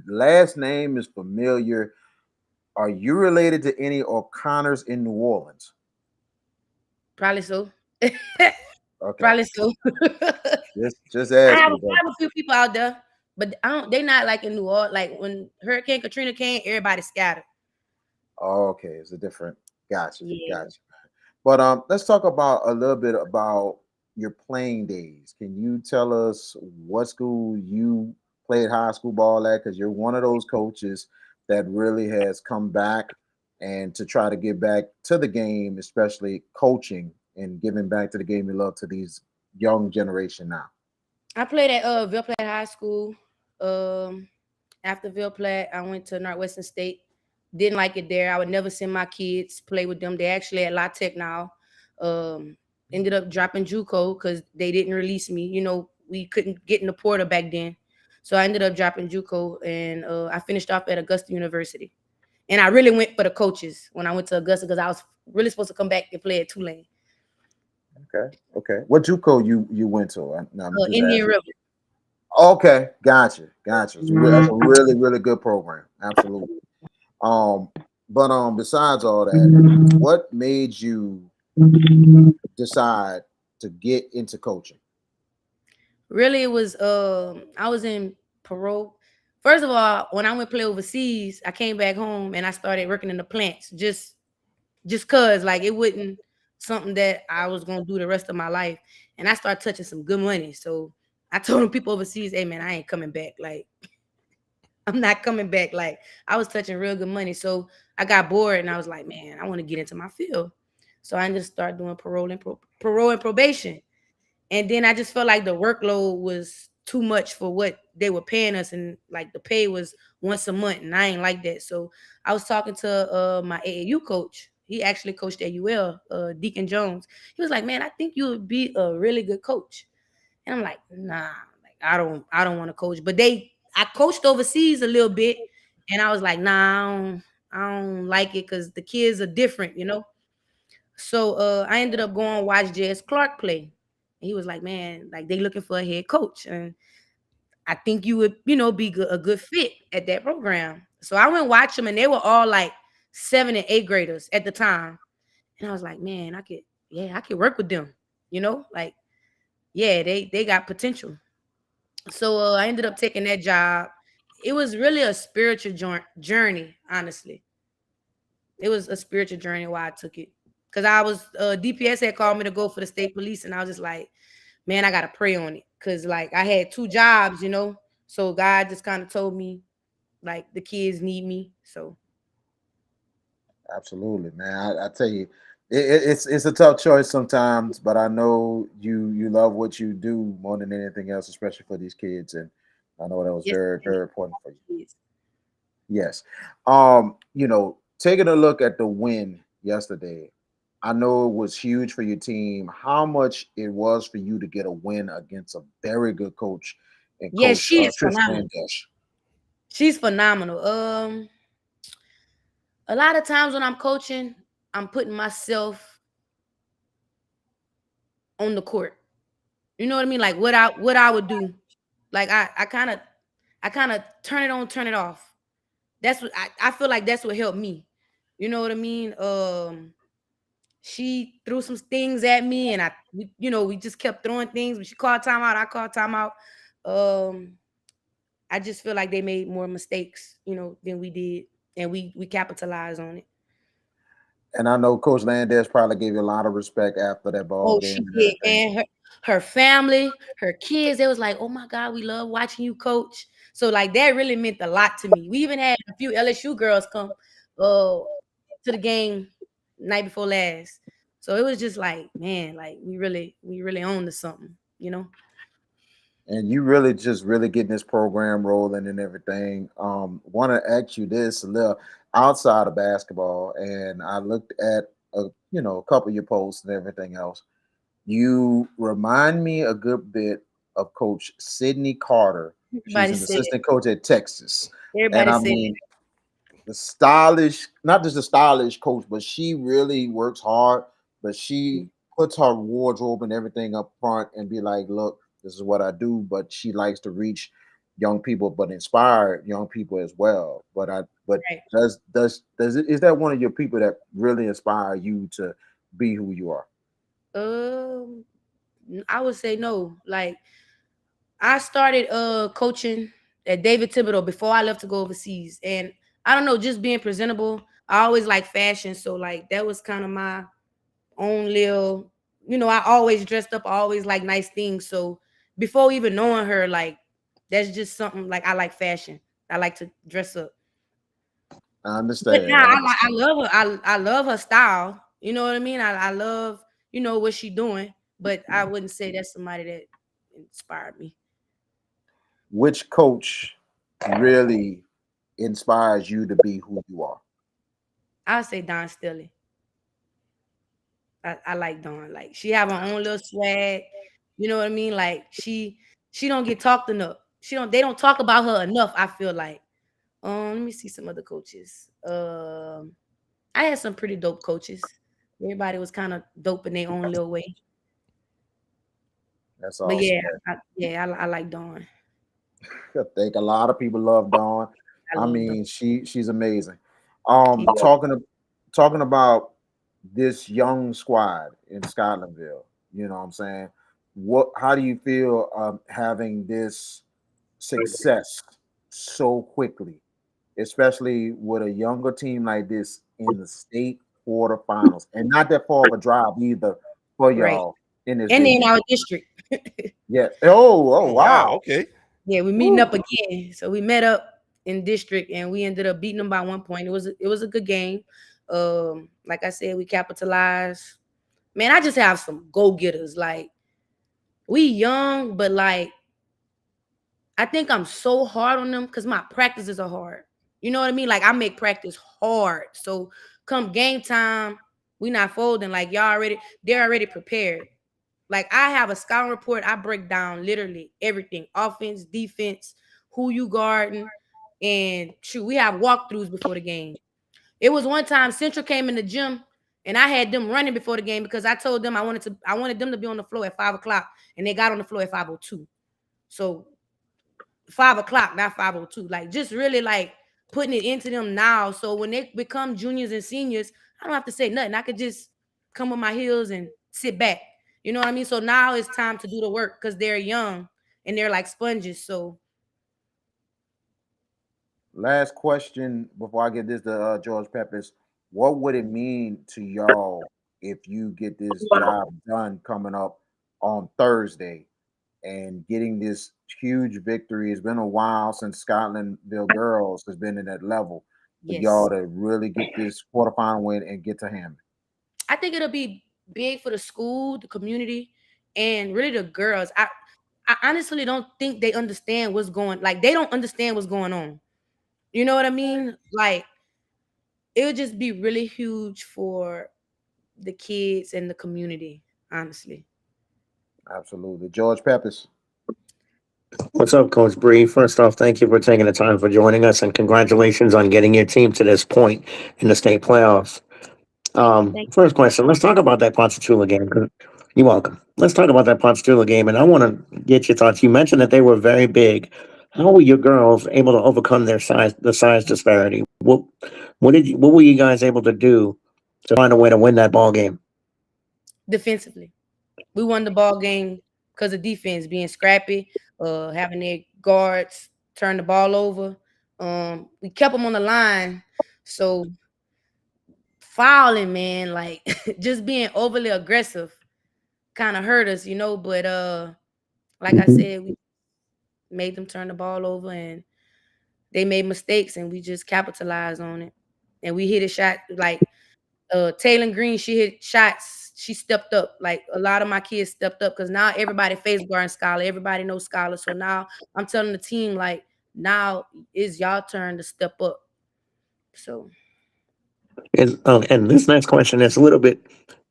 last name is familiar. Are you related to any O'Connors in New Orleans? Probably so. Okay, Probably so. just I ask have, me. I have a few people out there, but I don't. They not like in New Orleans. Like when Hurricane Katrina came, everybody scattered. Oh, okay, it's a different. Gotcha, Yeah. gotcha. But let's talk about a little bit about your playing days. Can you tell us what school you played high school ball at? Because you're one of those coaches that really has come back and to try to get back to the game, especially coaching and giving back to the game you love to these young generation now. I played at Ville Platte High School. Um, After Ville Platte, I went to Northwestern State. Didn't like it there. I would never send my kids play with them. They actually at La Tech now. Um, Ended up dropping JUCO because they didn't release me. We couldn't get in the portal back then, so I ended up dropping JUCO, and I finished off at Augusta University. And I really went for the coaches when I went to Augusta because I was really supposed to come back and play at Tulane. Okay, okay. What JUCO you went to? I'm just Indian asking. River. Okay, gotcha, gotcha. That's a really, really good program. Absolutely. Um, but besides all that, what made you decide to get into coaching? Really, it was I was in parole. First of all, when I went play overseas, I came back home and I started working in the plants just cause like it wasn't something that I was gonna do the rest of my life. And I started touching some good money. So I told them people overseas, hey man, I ain't coming back. Like I'm not coming back. Like I was touching real good money. So I got bored and I was like, man, I want to get into my field. So I just started doing parole and probation. And then I just felt like the workload was too much for what they were paying us. And like the pay was once a month. And I ain't like that. So I was talking to my AAU coach. He actually coached at UL, Deacon Jones. He was like, man, I think you would be a really good coach. And I'm like, nah, like I don't want to coach. But I coached overseas a little bit, and I was like, nah, I don't like it because the kids are different. So I ended up going watch J.S. Clark play. And he was like, man, like they looking for a head coach, and I think you would, be a good fit at that program. So I went watch them, and they were all like 7th and 8th graders at the time, and I was like, man, I could work with them, like yeah, they got potential. So I ended up taking that job. It was really a spiritual journey, honestly. It was a spiritual journey why I took it. Because I was DPS had called me to go for the state police, and I was just like, man, I gotta pray on it. Cause like I had 2 jobs. So God just kind of told me like the kids need me. So Absolutely, man. I tell you, it's a tough choice sometimes, but I know you love what you do more than anything else, especially for these kids, and I know that was yes, very, very important for you. kids. Yes. Taking a look at the win yesterday, I know it was huge for your team. How much it was for you to get a win against a very good coach and Yeah, coach she is Tristan phenomenal. Dash. She's phenomenal. A lot of times when I'm coaching, I'm putting myself on the court. You know what I mean? Like what I would do. Like I kind of turn it on, turn it off. That's what I feel like that's what helped me. You know what I mean? She threw some things at me, and we just kept throwing things. When she called timeout, I called timeout. Um, I just feel like they made more mistakes, than we did, and we capitalized on it. And I know Coach Landez probably gave you a lot of respect after that ball Oh, game she and did, everything. man. Her family, her kids, they was like, "Oh my God, we love watching you coach." So like that really meant a lot to me. We even had a few LSU girls come to the game night before last. So it was just like, man, like we really owned to something. And you really just really getting this program rolling and everything. Want to ask you this a little outside of basketball, and I looked at a couple of your posts and everything else. You remind me a good bit of Coach Sydney Carter. She's Everybody an said, assistant coach at Texas, and everybody I said, mean the stylish, not just a stylish coach, but she really works hard. But she puts her wardrobe and everything up front and be like, look, this is what I do. But she likes to reach young people, but inspire young people as well. But right. is that one of your people that really inspire you to be who you are? Um, I would say no. Like I started coaching at David Thibodeau before I left to go overseas. And I don't know, just being presentable. I always like fashion. So like that was kind of my own little, I always dressed up, I always like nice things. So before even knowing her, like that's just something like I like fashion. I like to dress up. I But understand. now I I understand. love her. I love her style. You know what I mean? I love, what she doing. But I wouldn't say that's somebody that inspired me. Which coach really inspires you to be who you are? I would say Don Stilly. I like Dawn. Like she have her own little swag. You know what I mean? Like she don't get talked enough. They don't talk about her enough, I feel like. Let me see some other coaches. I had some pretty dope coaches. Everybody was kind of dope in their own little way. That's But yeah, awesome, man. I like Dawn. I think a lot of people love Dawn. I I love Dawn. mean, she's amazing. She is. Talking about this young squad in Scotlandville. You know what I'm saying? How do you feel having this success so quickly, especially with a younger team like this in the state quarterfinals, and not that far of a drive either for Right. y'all in this And then division? our district. Yeah. Oh, Oh wow, wow. okay. Yeah, we meeting Woo. up again. So we met up in district and we ended up beating them by 1 point. It was a good game. Like I said, we capitalized. Man, I just have some go-getters. Like we young, but like I think I'm so hard on them because my practices are hard. You know what I mean? Like I make practice hard. So come game time, we not folding. Like they're already prepared. Like I have a scouting report. I break down literally everything: offense, defense, who you guarding, and shoot, we have walkthroughs before the game. It was one time Central came in the gym and I had them running before the game because I told them I wanted them to be on the floor at 5 o'clock, and they got on the floor at 5:02. So 5 o'clock, not 5:02. Like just really like putting it into them now. So when they become juniors and seniors, I don't have to say nothing. I could just come on my heels and sit back. You know what I mean? So now it's time to do the work because they're young and they're like sponges. So Last question before I get this to George Peppers. What would it mean to y'all if you get this job done coming up on Thursday and getting this huge victory? It's been a while since Scotlandville girls has been in that level. For yes, y'all to really get this quarterfinal win and get to Hammond. I think it'll be big for the school, the community, and really the girls. I honestly don't think they understand what's going. Like they don't understand what's going on. You know what I mean? Like it would just be really huge for the kids and the community, honestly. Absolutely. George Peppers. What's up, Coach Bree? First off, thank you for taking the time for joining us, and congratulations on getting your team to this point in the state playoffs. Thank First question. Let's talk about that Ponchatoula game. You're welcome. Let's talk about that Ponchatoula game, and I want to get your thoughts. You mentioned that they were very big. How were your girls able to overcome the size disparity? What were you guys able to do to find a way to win that ball game? defensively. We won the ball game because of defense being scrappy, having their guards turn the ball over. We kept them on the line, so fouling, man, like just being overly aggressive kind of hurt us, But like I Mhm. said, we made them turn the ball over, and they made mistakes, and we just capitalized on it. And we hit a shot like Taylor Green, she hit shots. She stepped up. Like a lot of my kids stepped up because now everybody face guarding Scholar. Everybody knows Scholar. So now I'm telling the team like now it's y'all turn to step up. So And this next question is a little bit,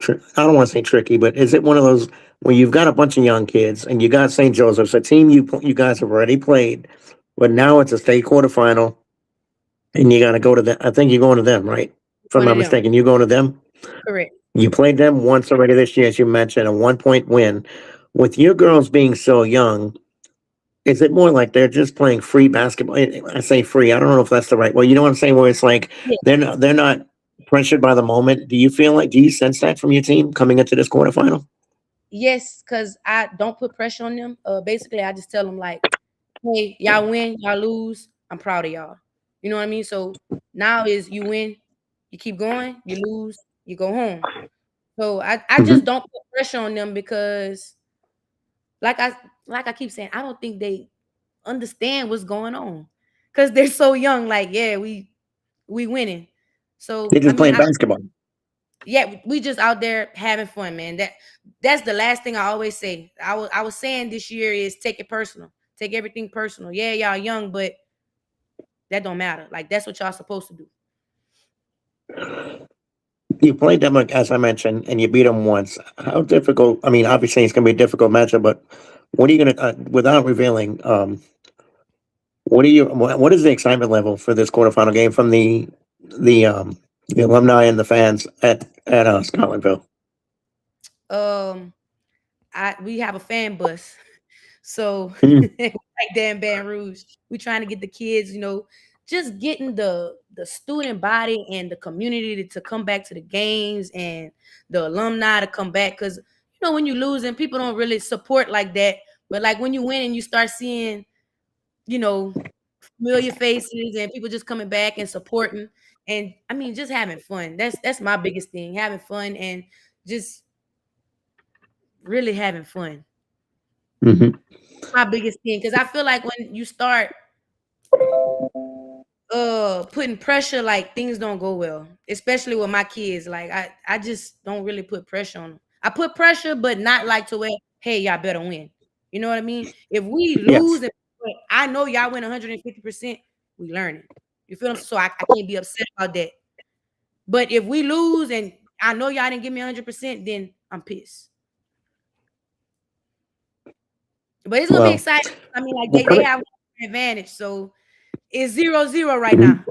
I don't want to say tricky, but is it one of those where you've got a bunch of young kids and you got St. Joseph's, a team you guys have already played, but now it's a state quarterfinal and you got to go to them. I think you're going to them, right? If I'm one not of them. mistaken, you going to them. Correct. You played them once already this year, as you mentioned, a 1 point win. With your girls being so young, is it more like they're just playing free basketball? I say free. I don't know if that's the right. Well, you know what I'm saying. Where it's like Yeah. they're not pressured by the moment. Do you feel like? Do you sense that from your team coming into this quarterfinal? Yes, because I don't put pressure on them. Basically I just tell them like, hey, y'all win, y'all lose. I'm proud of y'all. You know what I mean? So now is you win, you keep going, you lose, you go home. So I just Hmm. don't put pressure on them because like I like I keep saying, I don't think they understand what's going on. Cause they're so young, like, yeah, we winning. They're So I just mean, playing basketball. yeah, we just out there having fun, man. That's the last thing I always say. I was saying this year is take it personal. Take everything personal. Yeah, y'all young, but that don't matter. Like that's what y'all supposed to do. You played them, like, as I mentioned, and you beat them once. How difficult? I mean, obviously it's going to be a difficult matchup, but what are you going to, without revealing, what is the excitement level for this quarterfinal game from the um, the alumni and the fans at Scotlandville? Um, we have a fan bus. So Mhm. like damn Baton Rouge, we trying to get the kids, just getting the student body and the community to come back to the games and the alumni to come back. Cause when you lose and people don't really support like that. But like when you win and you start seeing, you know, familiar faces and people just coming back and supporting. And I mean just having fun. That's my biggest thing. Having fun and just really having fun. Mhm. My biggest thing. Cause I feel like when you start putting pressure, like things don't go well, especially with my kids. Like I just don't really put pressure on them. I put pressure but not like to where, hey, y'all better win. You know what I mean? If we lose Yes. and I know y'all win 150%, we learning. You feel them? So I can't be upset about that. But if we lose and I know y'all didn't give me 100%, then I'm pissed. But it's gonna be Well, exciting. I mean, like well, they coming. have an advantage. So it's 0-0 right Mhm. now.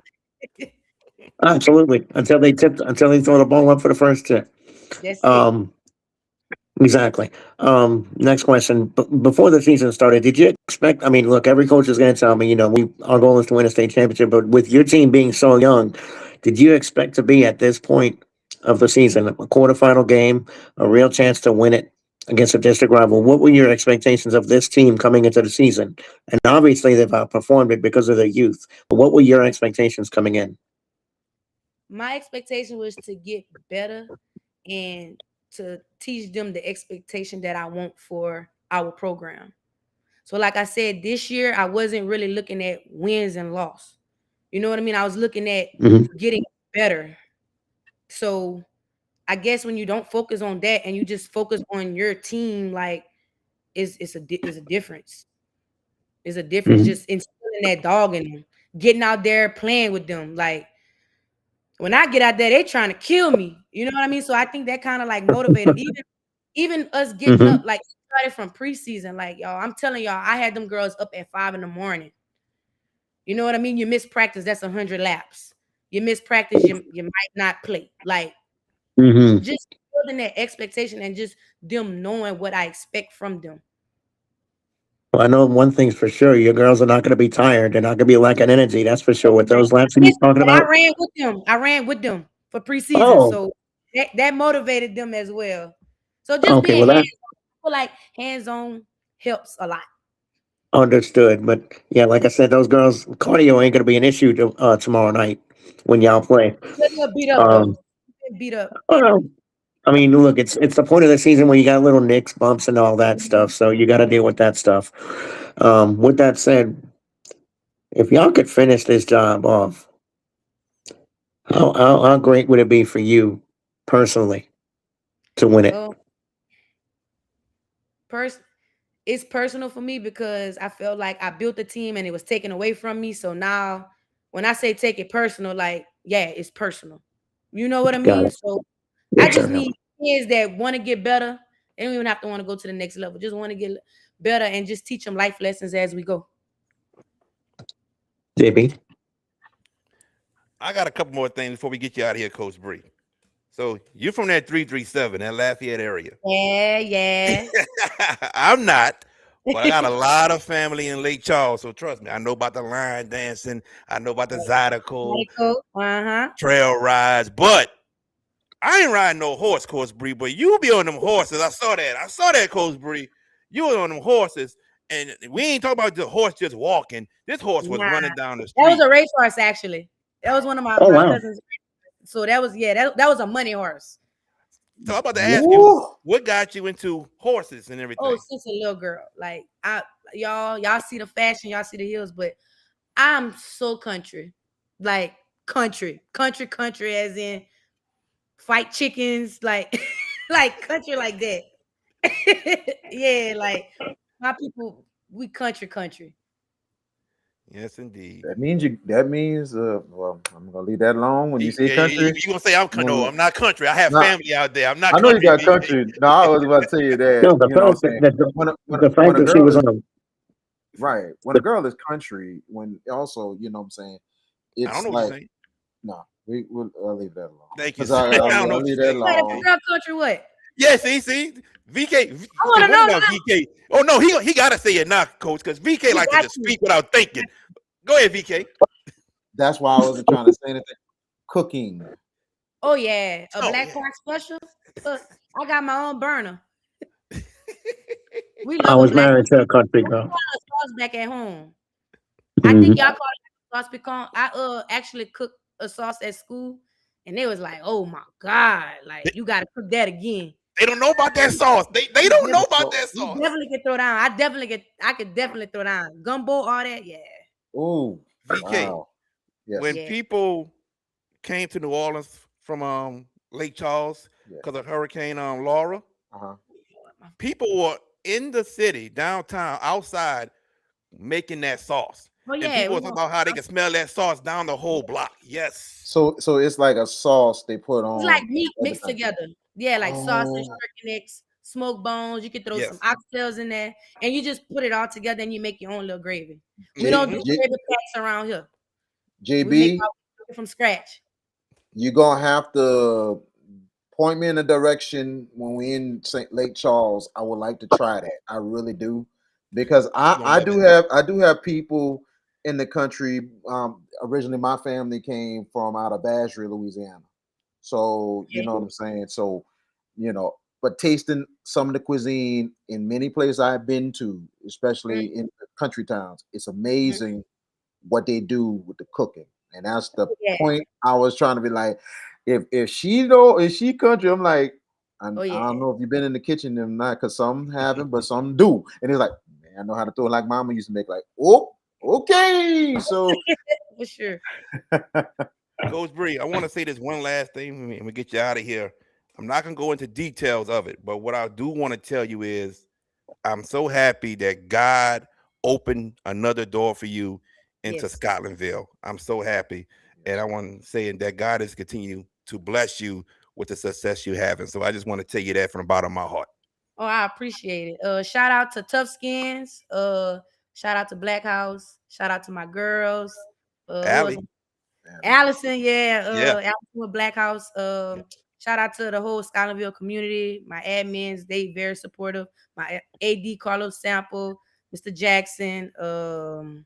Absolutely. Until they throw the ball up for the first tip. That's it. Um, exactly. Next question. Before the season started, did you expect? I mean, look, every coach is going to tell me, we our goal is to win a state championship. But with your team being so young, did you expect to be at this point of the season, a quarterfinal game, a real chance to win it against a district rival? What were your expectations of this team coming into the season? And obviously, they've outperformed it because of their youth. But what were your expectations coming in? My expectation was to get better and to teach them the expectation that I want for our program. So, like I said, this year I wasn't really looking at wins and loss. You know what I mean? I was looking at Hmm. getting better. So, I guess when you don't focus on that and you just focus on your team, like it's a difference. It's a difference. Hmm. Just instilling that dog in them, getting out there playing with them, like when I get out there, they trying to kill me. You know what I mean? So I think that kind of like motivate them. Even us getting up, Hmm. like started from preseason. Like y'all, I'm telling y'all, I had them girls up at 5 in the morning. You know what I mean? You miss practice, that's 100 laps. You miss practice, you might not play. Like Mm-hmm. Just building that expectation and just them knowing what I expect from them. Well, I know one thing's for sure: your girls are not going to be tired. They're not going to be lacking energy. That's for sure. With those laps you Listen, was talking but I about. ran with them. I ran with them for preseason, Oh, so that motivated them as well. So just okay. being Well, that hands, I feel like hands on helps a lot. understood. But yeah, like I said, those girls cardio ain't going to be an issue tomorrow night when y'all play. But they're beat up though. Um, They're beat up. well, I mean, look, it's the point of the season where you got little nicks, bumps, and all that stuff. So you got to deal with that stuff. With that said, if y'all could finish this job off, how great would it be for you personally to win it? Well, pers- it's personal for me because I felt like I built the team and it was taken away from me. So now, when I say take it personal, like yeah, it's personal. You know what I Got mean? it. So I Yes, just sir. need kids that want to get better. They don't even have to want to go to the next level. Just want to get better and just teach them life lessons as we go. JB. I got a couple more things before we get you out of here, Coach Bree. So you're from that 337, that Lafayette area. Yeah, yeah. I'm not, but I got a lot of family in Lake Charles. So trust me, I know about the line dancing. I know about the Zydeco Michael. Uh-huh. trail rides, but I ain't riding no horse, Coach Bree. But you be on them horses. I saw that. I saw that, Coach Bree. You were on them horses, and we ain't talking about the horse just walking. This horse was Nah. running down the That was street. a racehorse actually. That was one of Oh my wow. cousins. So that was that was a money horse. So I'm about to ask you, Woo! what got you into horses and Oh, everything? since a little girl. Like y'all see the fashion, y'all see the heels, but I'm so country. Like country as in fight chickens, like like country like that. Yeah, like my people, we country. Yes, indeed. That means well, I'm gonna leave that alone. When you say You country, gonna say I'm no? I'm not country. I have nah, family out there. I'm not I know you country. got VK. country. No, I was about to tell you that. No, the You know what I'm fact saying? that the When fact a that she girl was is on right, when a girl is country, when also, you know what I'm saying, I don't it's know what you're like saying. no, I'll leave that alone. Thank you. Because Sir. I don't know I'll what leave you're that saying. Wait, if alone. a girl country what? Yeah, see, VK. I Okay, want to what know about now. VK? Oh no, he gotta say it now, Coach, because VK We like to got just you. speak without thinking. Go ahead, VK. That's why I wasn't trying to say anything. Cooking. Oh yeah, a Oh black yeah. park special. Look, I got my own burner. We I love a was black. married to a country We girl. got a sauce back at home. I think Hmm. y'all call it sauce pecan. I actually cooked a sauce at school, and they was like, "Oh my god, like They, you got to cook that again." they don't know about that sauce. They We don't know definitely, about So, that we sauce. definitely can throw down. I could definitely throw down gumbo, all that. Yeah, oh, VK. wow. When Yes. yeah. people came to New Orleans from Lake Charles Yeah. because of Hurricane Laura, Uh-huh. people were in the city, downtown, outside, making that sauce. Oh And yeah, people we were talking want. about how they could smell that sauce down the whole block. Yes. So it's like a sauce they put It's on like meat mixed everything. together. Yeah, like sausage, Oh, turkey necks, smoked bones. You can throw some Yes. oxtails in there, and you just put it all together, and you make your own little gravy. We J, don't do Hmm. J, gravy packs around here. We make JB, our from scratch. you're gonna have to point me in a direction when we in St. Lake Charles. I would like to try that. I really do, because You're gonna love it. I do have people in the country. Originally, my family came from out of Bastrop, Louisiana. So you Okay. know what I'm saying. So but tasting some of the cuisine in many places I've been to, especially in the country towns, it's Mhm. amazing what they do with the cooking. And that's the Yeah. point I was trying to be like, if she country, I'm like, Oh I yeah. don't know if you've been in the kitchen or not, because some haven't, but some do. And it's like, man, I know how to throw it like mama used to make, like, oh, okay. So For sure. Coach Bree, I want to say this one last thing and we get you out of here. I'm not gonna go into details of it, but what I do want to tell you is I'm so happy that God opened another door for you into Yes. Scotlandville. I'm so happy. And I want to say that God is continue to bless you with the success you have. And so I just want to tell you that from the bottom of my heart. Oh, I appreciate it. Shout out to Tough Skins. Shout out to Black House. Shout out to my girls. Who else? Allie, Allison, yeah. yeah. Allison with Black House. Shout out to the whole Scotlandville community. My admins, they very supportive. My AD Carlos Sample, Mr. Jackson, and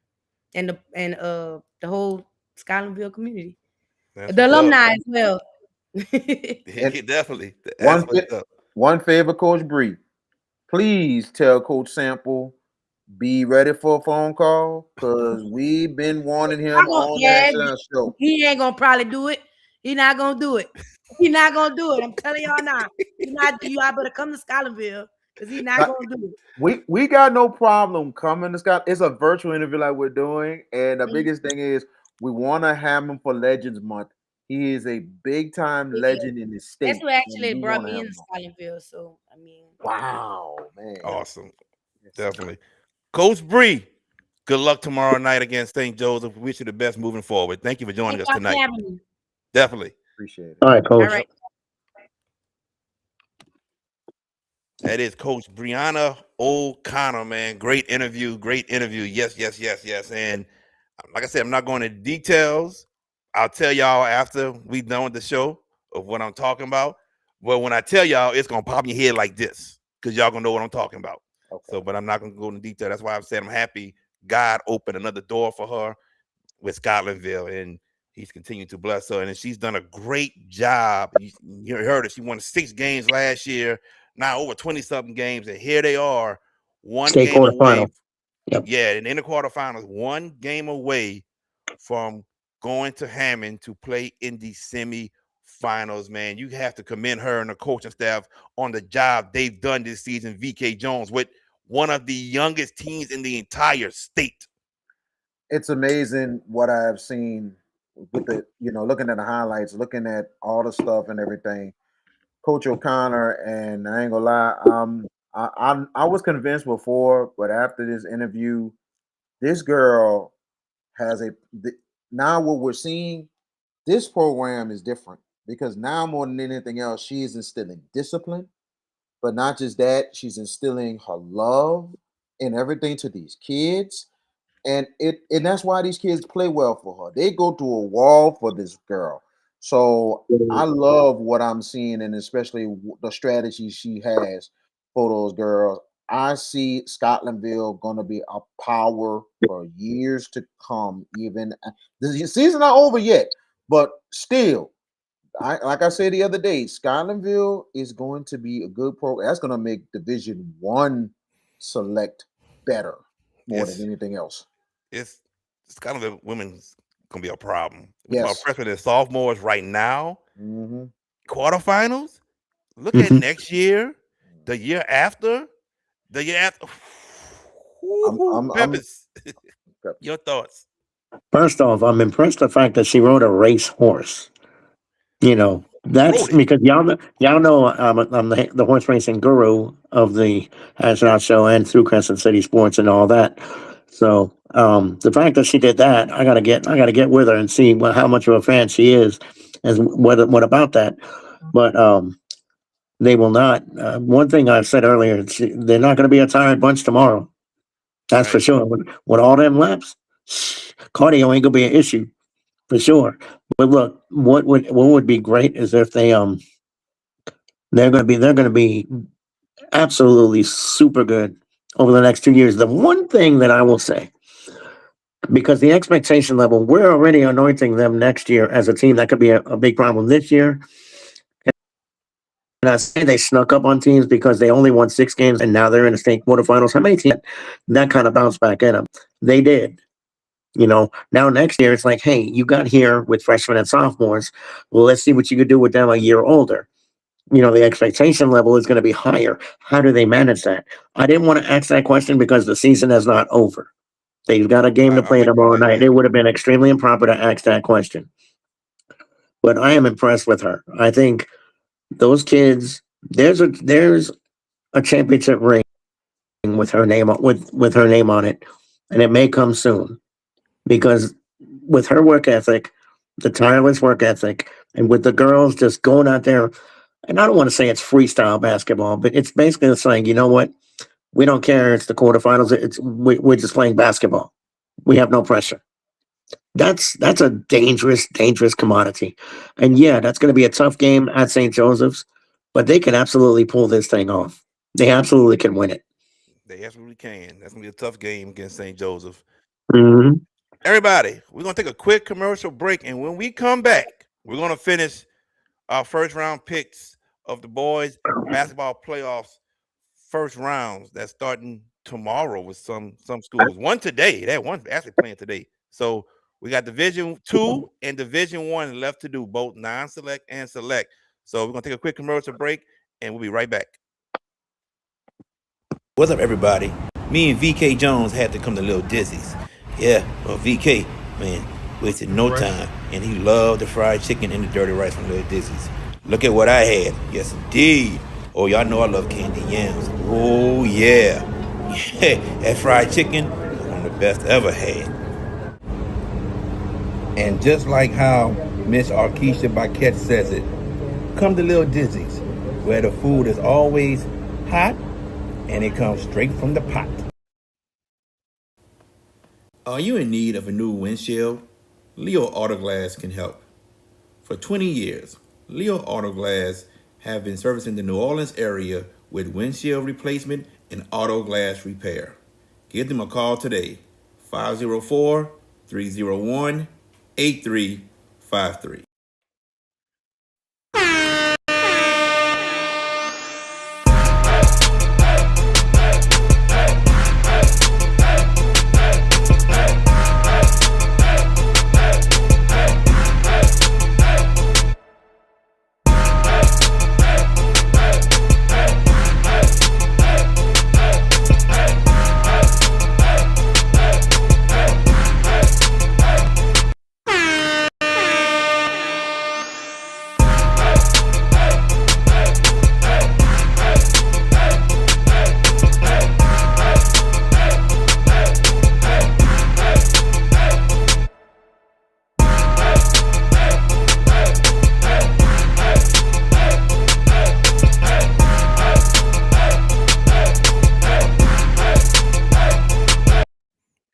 the whole Scotlandville community. That's The what's up. alumni as well. And Definitely. That's one what's up. one favor, Coach Bree. Please tell Coach Sample be ready for a phone call because we've been warning him on Yeah, National Show. he ain't gonna probably do it. He not gonna do it. He not gonna do it. I'm telling y'all now. Y'all better come to Scotlandville because he not Like, gonna do it. we got no problem coming to Scott. It's a virtual interview like we're doing, and the biggest thing is we want to have him for Legends Month. He is a big time Yeah. legend in his That's state. what and actually we brought wanna me have into him on. Scotlandville. So I mean, Wow, man. Awesome. Definitely. Coach Bree, good luck tomorrow night against St. Joseph. We wish you the best moving forward. Thank you for joining us thank y'all for tonight. having me. Definitely. Appreciate it. All right, All Coach. right. That is Coach Breonna O'Conner, man. Great interview. Great interview. Yes, yes, yes, yes. And like I said, I'm not going into details. I'll tell y'all after we done with the show of what I'm talking about. But when I tell y'all, it's going to pop in your head like this because y'all going to know what I'm talking about. Okay. So, but I'm not going to go into detail. That's why I've said I'm happy God opened another door for her with Scotlandville, and he's continued to bless her. And she's done a great job. You heard her. She won 6 games last year, now over 20-something games. And here they are, one State game away. quarterfinal. Yep. Yeah, and in the quarterfinals, one game away from going to Hammond to play in the semifinals, man. You have to commend her and the coaching staff on the job they've done this season. VK Jones with one of the youngest teams in the entire state. It's amazing what I've seen with the, looking at the highlights, looking at all the stuff and everything. Coach O'Connor, and I ain't gonna lie, I was convinced before, but after this interview, this girl has now what we're seeing, this program is different because now more than anything else, she is instilling discipline, but not just that, she's instilling her love and everything to these kids. And that's why these kids play well for her. They go to a wall for this girl. So I love what I'm seeing, and especially the strategy she has for those girls. I see Scotlandville going to be a power for years to come. Even the season not over yet, but still, like I said the other day, Scotlandville is going to be a good program. That's going to make Division One select better more than anything else. It's kind of the women's gonna be a problem. Yes. Our freshmen and sophomores right now, Mm-hmm. quarterfinals. Look at next year, the year after, the year after. Peppers, your thoughts? First off, I'm impressed the fact that she rode a race horse. That's Rode it. because y'all know I'm the horse racing guru of the Astronaut Show and through Crescent City Sports and all that. So the fact that she did that, I gotta get with her and see how much of a fan she is, as what about that. But they will not. One thing I've said earlier, they're not going to be a tired bunch tomorrow. That's for sure. With all them laps, cardio ain't gonna be an issue for sure. But look, what would be great is if they're gonna be absolutely super good over the next 2 years. The one thing that I will say, because the expectation level, we're already anointing them next year as a team that could be a big problem this year. And I say they snuck up on teams because they only won 6 games and now they're in the state quarterfinals. How many teams that kind of bounce back at them? They did. Now next year it's like, hey, you got here with freshmen and sophomores. Well, let's see what you could do with them a year older. The expectation level is going to be higher. How do they manage that? I didn't want to ask that question because the season is not over. They've got a game to play tomorrow night. It would have been extremely improper to ask that question. But I am impressed with her. I think those kids, there's a championship ring with her name with her name on it, and it may come soon because with her work ethic, the tireless work ethic, and with the girls just going out there, and I don't want to say it's freestyle basketball, but it's basically saying, you know what, we don't care. It's the quarterfinals. We're just playing basketball. We have no pressure. That's a dangerous, dangerous commodity. And yeah, that's going to be a tough game at St. Joseph's, but they can absolutely pull this thing off. They absolutely can win it. They absolutely can. That's gonna be a tough game against St. Joseph. Hmm. Everybody, we're gonna take a quick commercial break, and when we come back, we're gonna finish our first round picks of the boys basketball playoffs first rounds that's starting tomorrow with some schools. One today. That one's actually playing today. So we got Division 2 and Division 1 left to do, both non-select and select. So we're gonna take a quick commercial break and we'll be right back. What's up, everybody? Me and VK Jones had to come to Little Dizzy's. Yeah, well, VK, man, wasted no time, and he loved the fried chicken and the dirty rice from Little Dizzy's. Look at what I had. Yes, indeed. Oh, y'all know I love candy yams. Oh, yeah. Yeah, that fried chicken was one of the best I ever had. And just like how Miss Arkisha Baquette says it, come to Little Dizzy's, where the food is always hot and it comes straight from the pot. Are you in need of a new windshield? Leo Autoglass can help. For 20 years, Leo Autoglass have been servicing the New Orleans area with windshield replacement and auto glass repair. Give them a call today, 504-301-8353.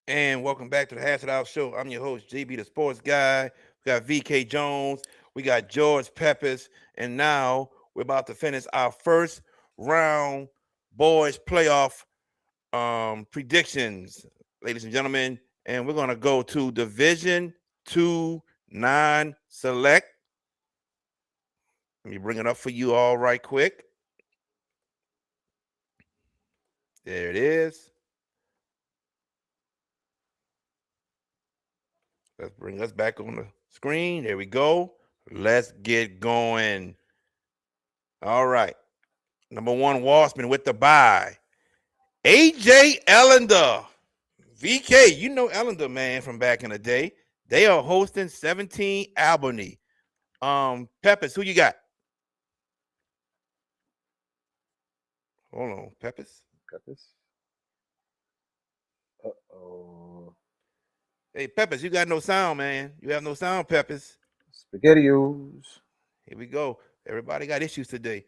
And welcome back to the Hash It Out Show. I'm your host, JB the Sports Guy. We got VK Jones, we got George Peppers, and now we're about to finish our first round boys playoff predictions, ladies and gentlemen. And we're gonna go to Division 2 non-select. Let me bring it up for you all right quick. There it is. Let's bring us back on the screen. There we go. Let's get going. All right. Number one, Wassman with the bye. AJ Ellender. VK, you know Ellender, man, from back in the day. They are hosting 17 Albany. Peppers, who you got? Hold on, Peppers. Uh-oh. Hey, Peppers, you got no sound, man. You have no sound, Peppers. SpaghettiOs. Here we go. Everybody got issues today.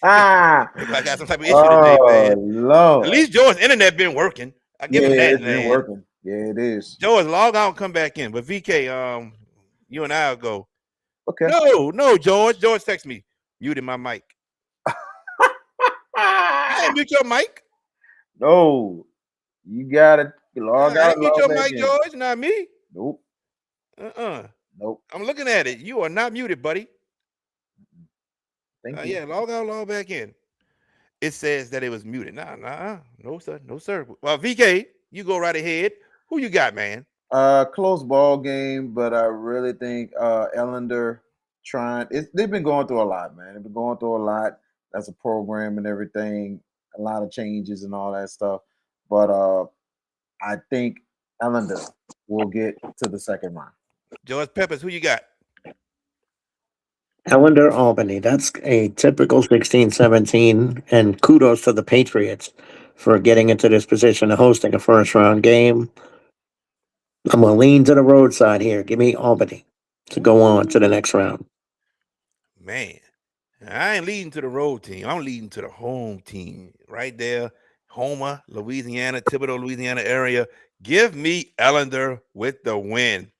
Ah, Everybody got some type of issue today, man. Lord. At least George's internet been working. I give him that, it's man. been working. Yeah, it is. George, log out and come back in. But VK, you and I'll go. Okay. No, George. George text me. Muted my mic. I didn't mute your mic. No, you gotta log I out. didn't mute log your back mic, in. George. Not me. Nope. Nope. I'm looking at it. You are not muted, buddy. Thank you. Yeah, log out, log back in. It says that it was muted. Nah. No, sir. No, sir. Well, VK, you go right ahead. Who you got, man? Close ball game, but I really think Ellender they've been going through a lot, man. They've been going through a lot. That's a program and everything, a lot of changes and all that stuff. But I think Ellender will get to the second round. George Peppers, who you got? Ellender Albany. That's a typical 16-17, and kudos to the Patriots for getting into this position of hosting a first round game. I'm going to lean to the roadside here. Give me Albany to go on to the next round. Man, I ain't leading to the road team. I'm leading to the home team right there. Homer, Louisiana, Thibodaux, Louisiana area. Give me Ellender with the win.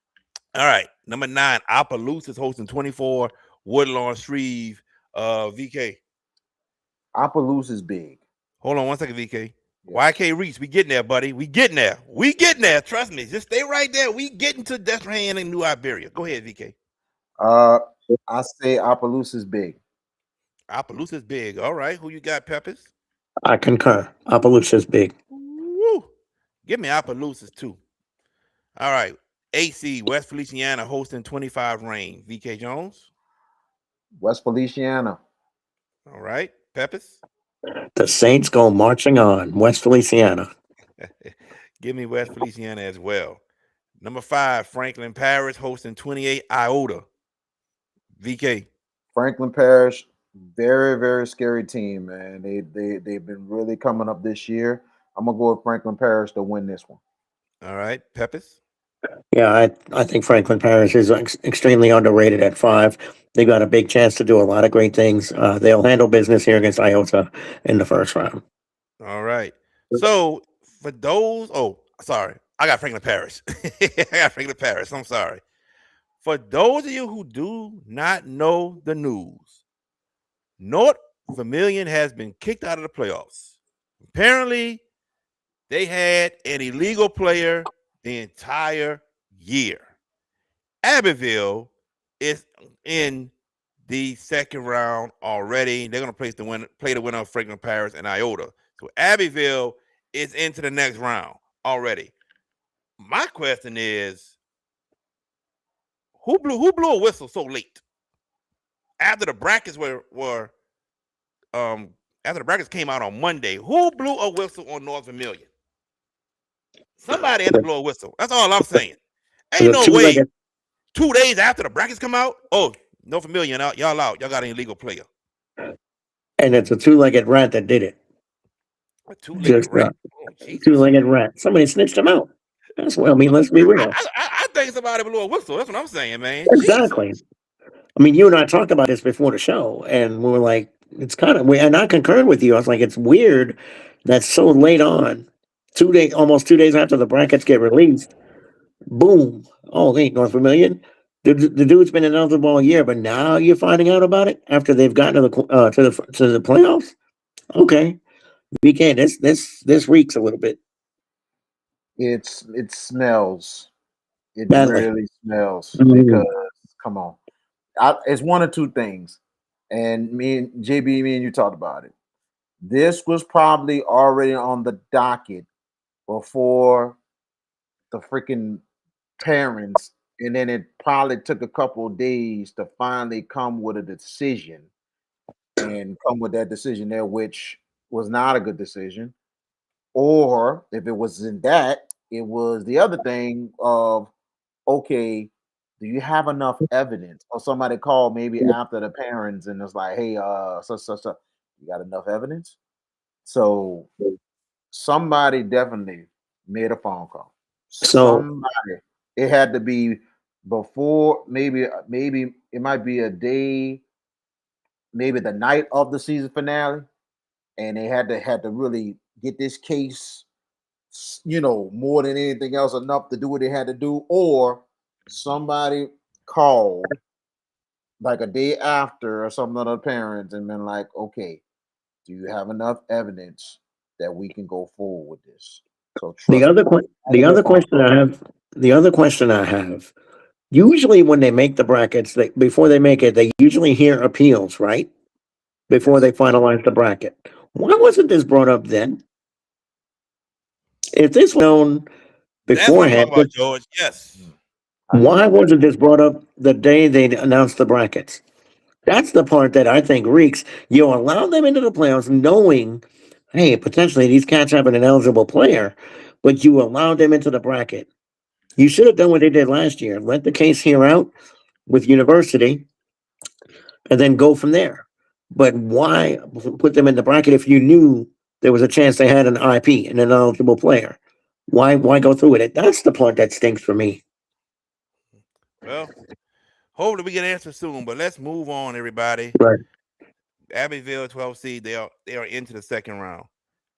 All right. Number 9, Opelousas is hosting 24. Woodlawn Shreve. VK. Opelousas is big. Hold on one second, VK. Yeah. YK Reese, we getting there, buddy. We getting there. We getting there. Trust me. Just stay right there. We getting to Destrehan and New Iberia. Go ahead, VK. I say Opelousas is big. Opelousas big. All right. Who you got, Peppers? I concur. Opelousas big. Woo. Give me Opelousas too. All right. AC, West Feliciana hosting 25 Rain. VK Jones. West Feliciana. All right. Peppers. The Saints go marching on. West Feliciana. Give me West Feliciana as well. Number 5, Franklin Parish hosting 28 Iota. VK. Franklin Parish, very, very scary team, man. They've been really coming up this year. I'm gonna go with Franklin Parish to win this one. All right. Peppers. Yeah, I think Franklin Parish is extremely underrated at 5. They got a big chance to do a lot of great things. They'll handle business here against Iota in the first round. All right. So for those, sorry, I got Franklin Parish. I got Franklin Parish. I'm sorry. For those of you who do not know the news, North Vermilion has been kicked out of the playoffs. Apparently, they had an illegal player the entire year. Abbeville is in the second round already. They're going to play the winner of Franklin Parish and Iota. So Abbeville is into the next round already. My question is, who blew a whistle so late? After the brackets after the brackets came out on Monday, who blew a whistle on North Vermilion? Somebody had to blow a whistle. That's all I'm saying. Ain't no way 2 days after the brackets come out, North Vermilion out, y'all out. Y'all got an illegal player. And it's a two-legged rat that did it. A two-legged rat? Two-legged rat. Somebody snitched him out. That's what I mean. Let's be real. I think somebody blew a whistle. That's what I'm saying, man. Exactly. Jesus. I mean, you and I talked about this before the show, and we were like, it's kind of weird. And I concurred with you. I was like, it's weird that so late on, almost 2 days after the brackets get released, boom. Oh, ain't North Vermilion. The dude's been ineligible all year, but now you're finding out about it after they've gotten to the playoffs. Okay, VK, this reeks a little bit. It smells. It Badly. really smells because come on, it's one or two things. And me and you talked about it. This was probably already on the docket before the freaking parents, and then it probably took a couple of days to finally come with a decision and come with that decision there, which was not a good decision. Or if it wasn't that, it was the other thing of, okay, do you have enough evidence? Or somebody called maybe after the parents and it's like, hey, you got enough evidence? So somebody definitely made a phone call. Somebody. It had to be before, maybe it might be a day, maybe the night of the season finale, and they had to really get this case, more than anything else, enough to do what they had to do, or somebody called like a day after or some of the parents and been like, okay, do you have enough evidence that we can go forward with this? So the other question I have, usually when they make the brackets, before they make it, they usually hear appeals, right? Before they finalize the bracket. Why wasn't this brought up then? If this was known beforehand, about, George. Yes. Why wasn't this brought up the day they announced the brackets? That's the part that I think reeks. You allow them into the playoffs knowing, hey, potentially these cats have an ineligible player, but you allowed them into the bracket. You should have done what they did last year. Let the case hear out with University and then go from there. But why put them in the bracket if you knew there was a chance they had an IP, an ineligible player? Why go through with it? That's the part that stinks for me. Well, hopefully we get an answer soon, but let's move on, everybody. Right. Abbeville 12 seed, they are into the second round.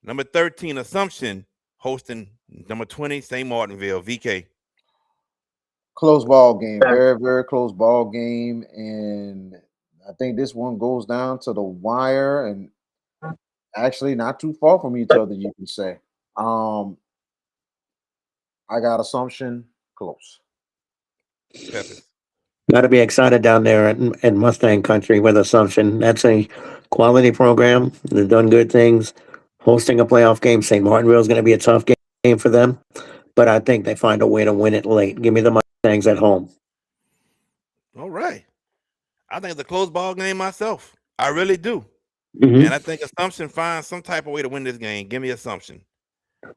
Number 13, Assumption, hosting number 20, St. Martinville. VK. Close ball game, very, very close ball game, and I think this one goes down to the wire, and actually not too far from each other. You can say. Um, I got assumption close. Peppers. Got to be excited down there in Mustang Country with Assumption. That's a quality program. They've done good things. Hosting a playoff game, St. Martinville is going to be a tough game for them, but I think they find a way to win it late. Give me the Mustangs at home. All right. I think it's a close ball game myself. I really do. Mm-hmm. And I think Assumption finds some type of way to win this game. Give me Assumption.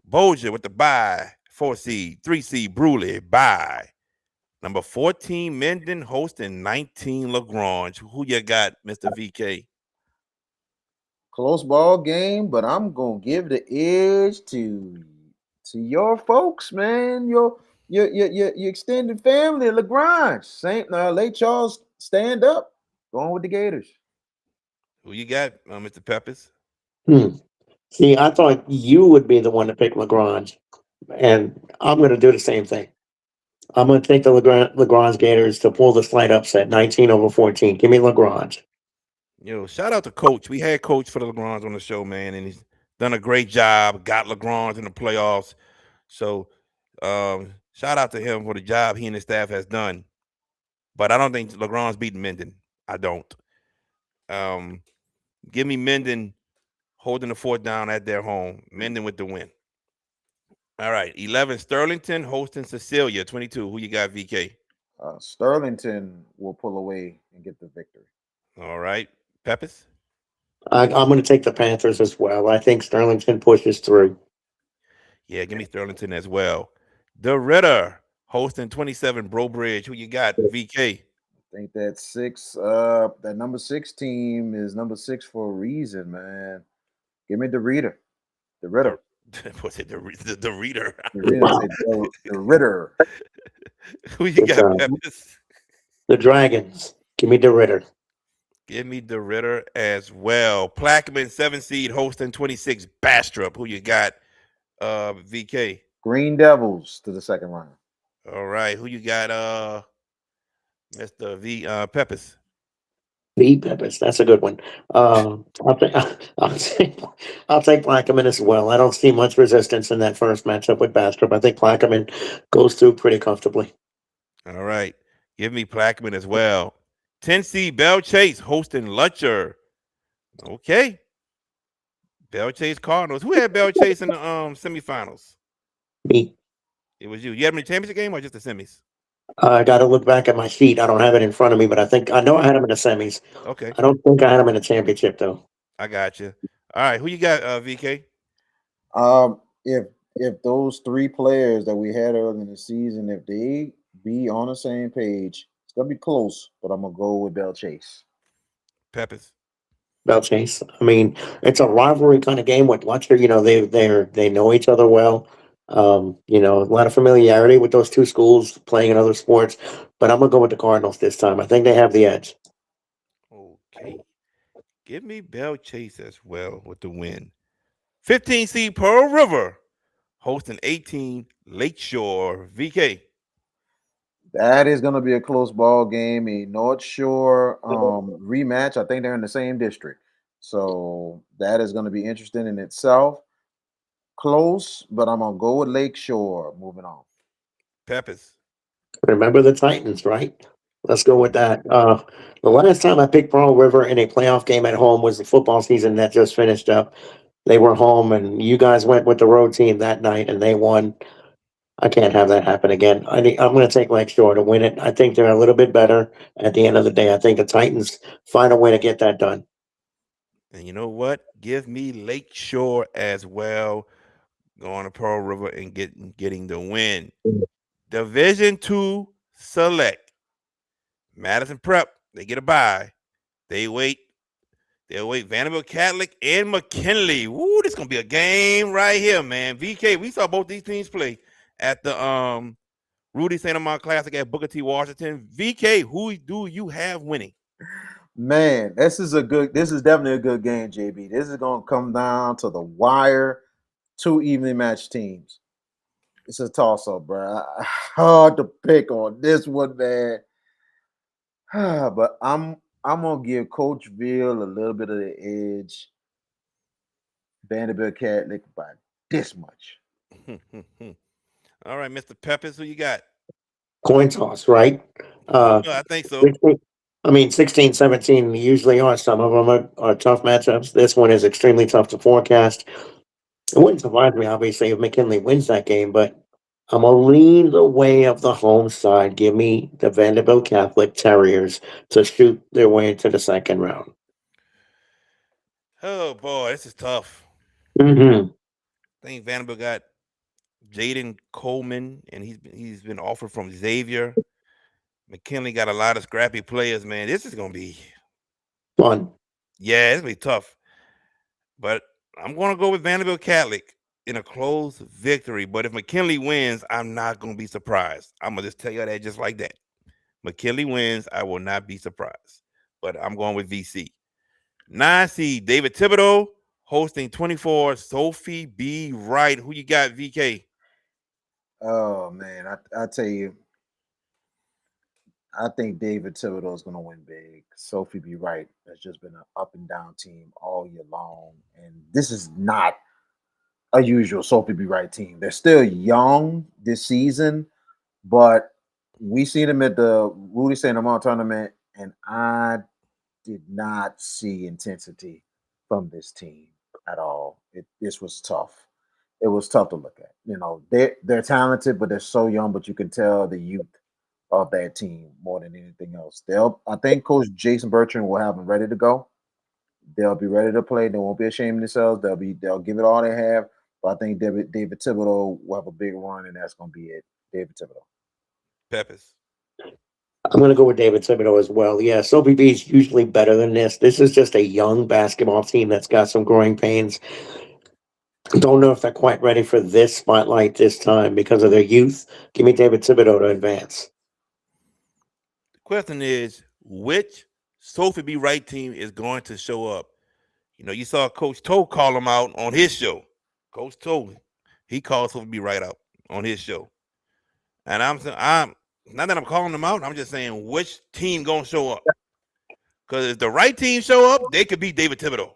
Bossier with the bye. 4 seed, 3 seed, Bruley, bye. Number 14, Menden hosting 19 Lagrange. Who you got, Mr. VK? Close ball game, but I'm gonna give the edge to your folks, man. Your extended family, Lagrange, Saint Lake Charles, stand up, going with the Gators. Who you got, Mr. Peppers? See, I thought you would be the one to pick Lagrange, and I'm going to do the same thing. I'm going to take the Lagrange Gators to pull the slight upset, 19-14. Give me Lagrange. Yo, shout out to Coach. We had Coach for the Lagrange on the show, man, and he's done a great job. Got Lagrange in the playoffs. So, shout out to him for the job he and his staff has done. But I don't think Lagrange beating Menden. I don't. Give me Menden holding the fort down at their home. Menden with the win. All right, 11, Sterlington hosting Cecilia, 22. Who you got, VK? Sterlington will pull away and get the victory. All right, Peppers? I'm going to take the Panthers as well. I think Sterlington pushes through. Yeah, give me Sterlington as well. The Ritter hosting 27, Bro-Bridge. Who you got, VK? I think that number 6 team is number 6 for a reason, man. Give me the Ritter. What's it? The Reader. The Ritter. Who you got, Peppers? The Dragons. Give me the Ritter. Give me the Ritter as well. Plaquemine, 7 seed, hosting 26, Bastrop. Who you got, VK? Green Devils to the second round. All right. Who you got, Mr. Peppers? Peppers. That's a good one. I'll take Plaquemine as well. I don't see much resistance in that first matchup with Bastrop. I think Plaquemine goes through pretty comfortably. All right. Give me Plaquemine as well. 10 seed Bell Chase hosting Lutcher. Okay. Bell Chase Cardinals. Who had Bell Chase in the semifinals? Me. It was you. You had him in the championship game or just the semis? I got to look back at my sheet. I don't have it in front of me, but I know I had him in the semis. Okay. I don't think I had him in the championship though. I got you. All right. Who you got, VK? If those 3 players that we had early in the season, if they be on the same page, it's gonna be close, but I'm gonna go with Bell Chase. Peppers. Bell Chase. I mean, it's a rivalry kind of game with Lutcher. You know, they know each other well. You know, a lot of familiarity with those 2 schools playing in other sports. But I'm gonna go with the Cardinals this time. I think they have the edge. Okay. Give me Bell Chase as well with the win. 15 seed Pearl River hosting 18 Lakeshore. VK. That is going to be a close ball game, a North Shore rematch. I think they're in the same district. So that is going to be interesting in itself. Close, but I'm going to go with Lakeshore. Moving on. Peppers. Remember the Titans, right? Let's go with that. The last time I picked Pearl River in a playoff game at home was the football season that just finished up. They were home, and you guys went with the road team that night, and they won. I can't have that happen again. I'm going to take Lakeshore to win it. I think they're a little bit better at the end of the day. I think the Titans find a way to get that done. And you know what? Give me Lakeshore as well. Going to Pearl River and getting the win. Division 2 Select. Madison Prep. They get a bye. They'll wait Vanderbilt Catholic and McKinley. Woo, this is gonna be a game right here, man. VK, we saw both these teams play at the Rudy St. Amant Classic at Booker T. Washington. VK, who do you have winning? Man, this is definitely a good game, JB. This is gonna come down to the wire. 2 evenly matched teams. It's a toss up, bro. Hard to pick on this one, man. But I'm gonna give Coach Bill a little bit of the edge. Vanderbilt Catholic by this much. All right, Mr. Peppers, who you got? Coin toss, right? Uh, I think so. 16 I mean, 16, 17 usually are. Some of them are tough matchups. This one is extremely tough to forecast. It wouldn't surprise me, obviously, if McKinley wins that game, but I'm going to lean the way of the home side. Give me the Vanderbilt Catholic Terriers to shoot their way into the second round. Oh boy, this is tough. Mm-hmm. I think Vanderbilt got Jaden Coleman, and he's been offered from Xavier. McKinley got a lot of scrappy players, man. This is gonna be Fun. it's gonna be tough. But I'm gonna go with Vanderbilt Catholic in a close victory. But if McKinley wins, I'm not gonna be surprised. I'm gonna just tell you that just like that. McKinley wins, I will not be surprised. But I'm going with VC. 9 seed David Thibodeau hosting 24 Sophie B. Wright. Who you got, VK? Oh man, I tell you, I think David Thibodeau is gonna win big. Sophie B. Wright has just been an up and down team all year long, and this is not a usual Sophie B. Wright team. They're still young this season, but we seen them at the Rudy St. Amant tournament, and I did not see intensity from this team at all. This was tough. It was tough to look at. You know, they're talented, but they're so young. But you can tell the youth of that team more than anything else. I think Coach Jason Bertrand will have them ready to go. They'll be ready to play. They won't be ashamed of themselves. They'll give it all they have. But I think David Thibodeau will have a big run, and that's going to be it. David Thibodeau. Peppers. I'm going to go with David Thibodeau as well. Yeah, Sophie B is usually better than this. This is just a young basketball team that's got some growing pains. Don't know if they're quite ready for this spotlight this time because of their youth. Give me David Thibodeau to advance. The question is, which Sophie B. Wright team is going to show up? You know, you saw Coach Toe call him out on his show. Coach Toe, he called Sophie B. Wright out on his show. And I'm not that I'm calling them out. I'm just saying which team gonna show up. Because if the right team show up, they could beat David Thibodeau.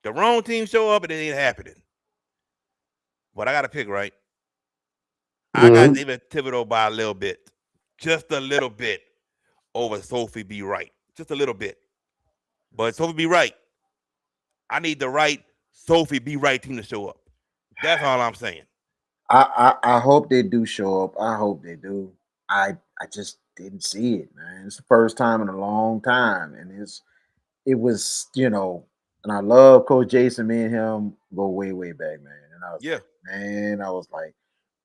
The wrong team show up, and it ain't happening. But I got to pick right. I got David Thibodeau by a little bit, just a little bit over Sophie B. Wright, just a little bit. But Sophie B. Wright, I need the right Sophie B. Wright team to show up. That's all I'm saying. I hope they do show up. I hope they do. I just didn't see it, man. It's the first time in a long time, and it was and I love Coach Jason. Me and him go way back, man. And I was Yeah. like, man, I was like,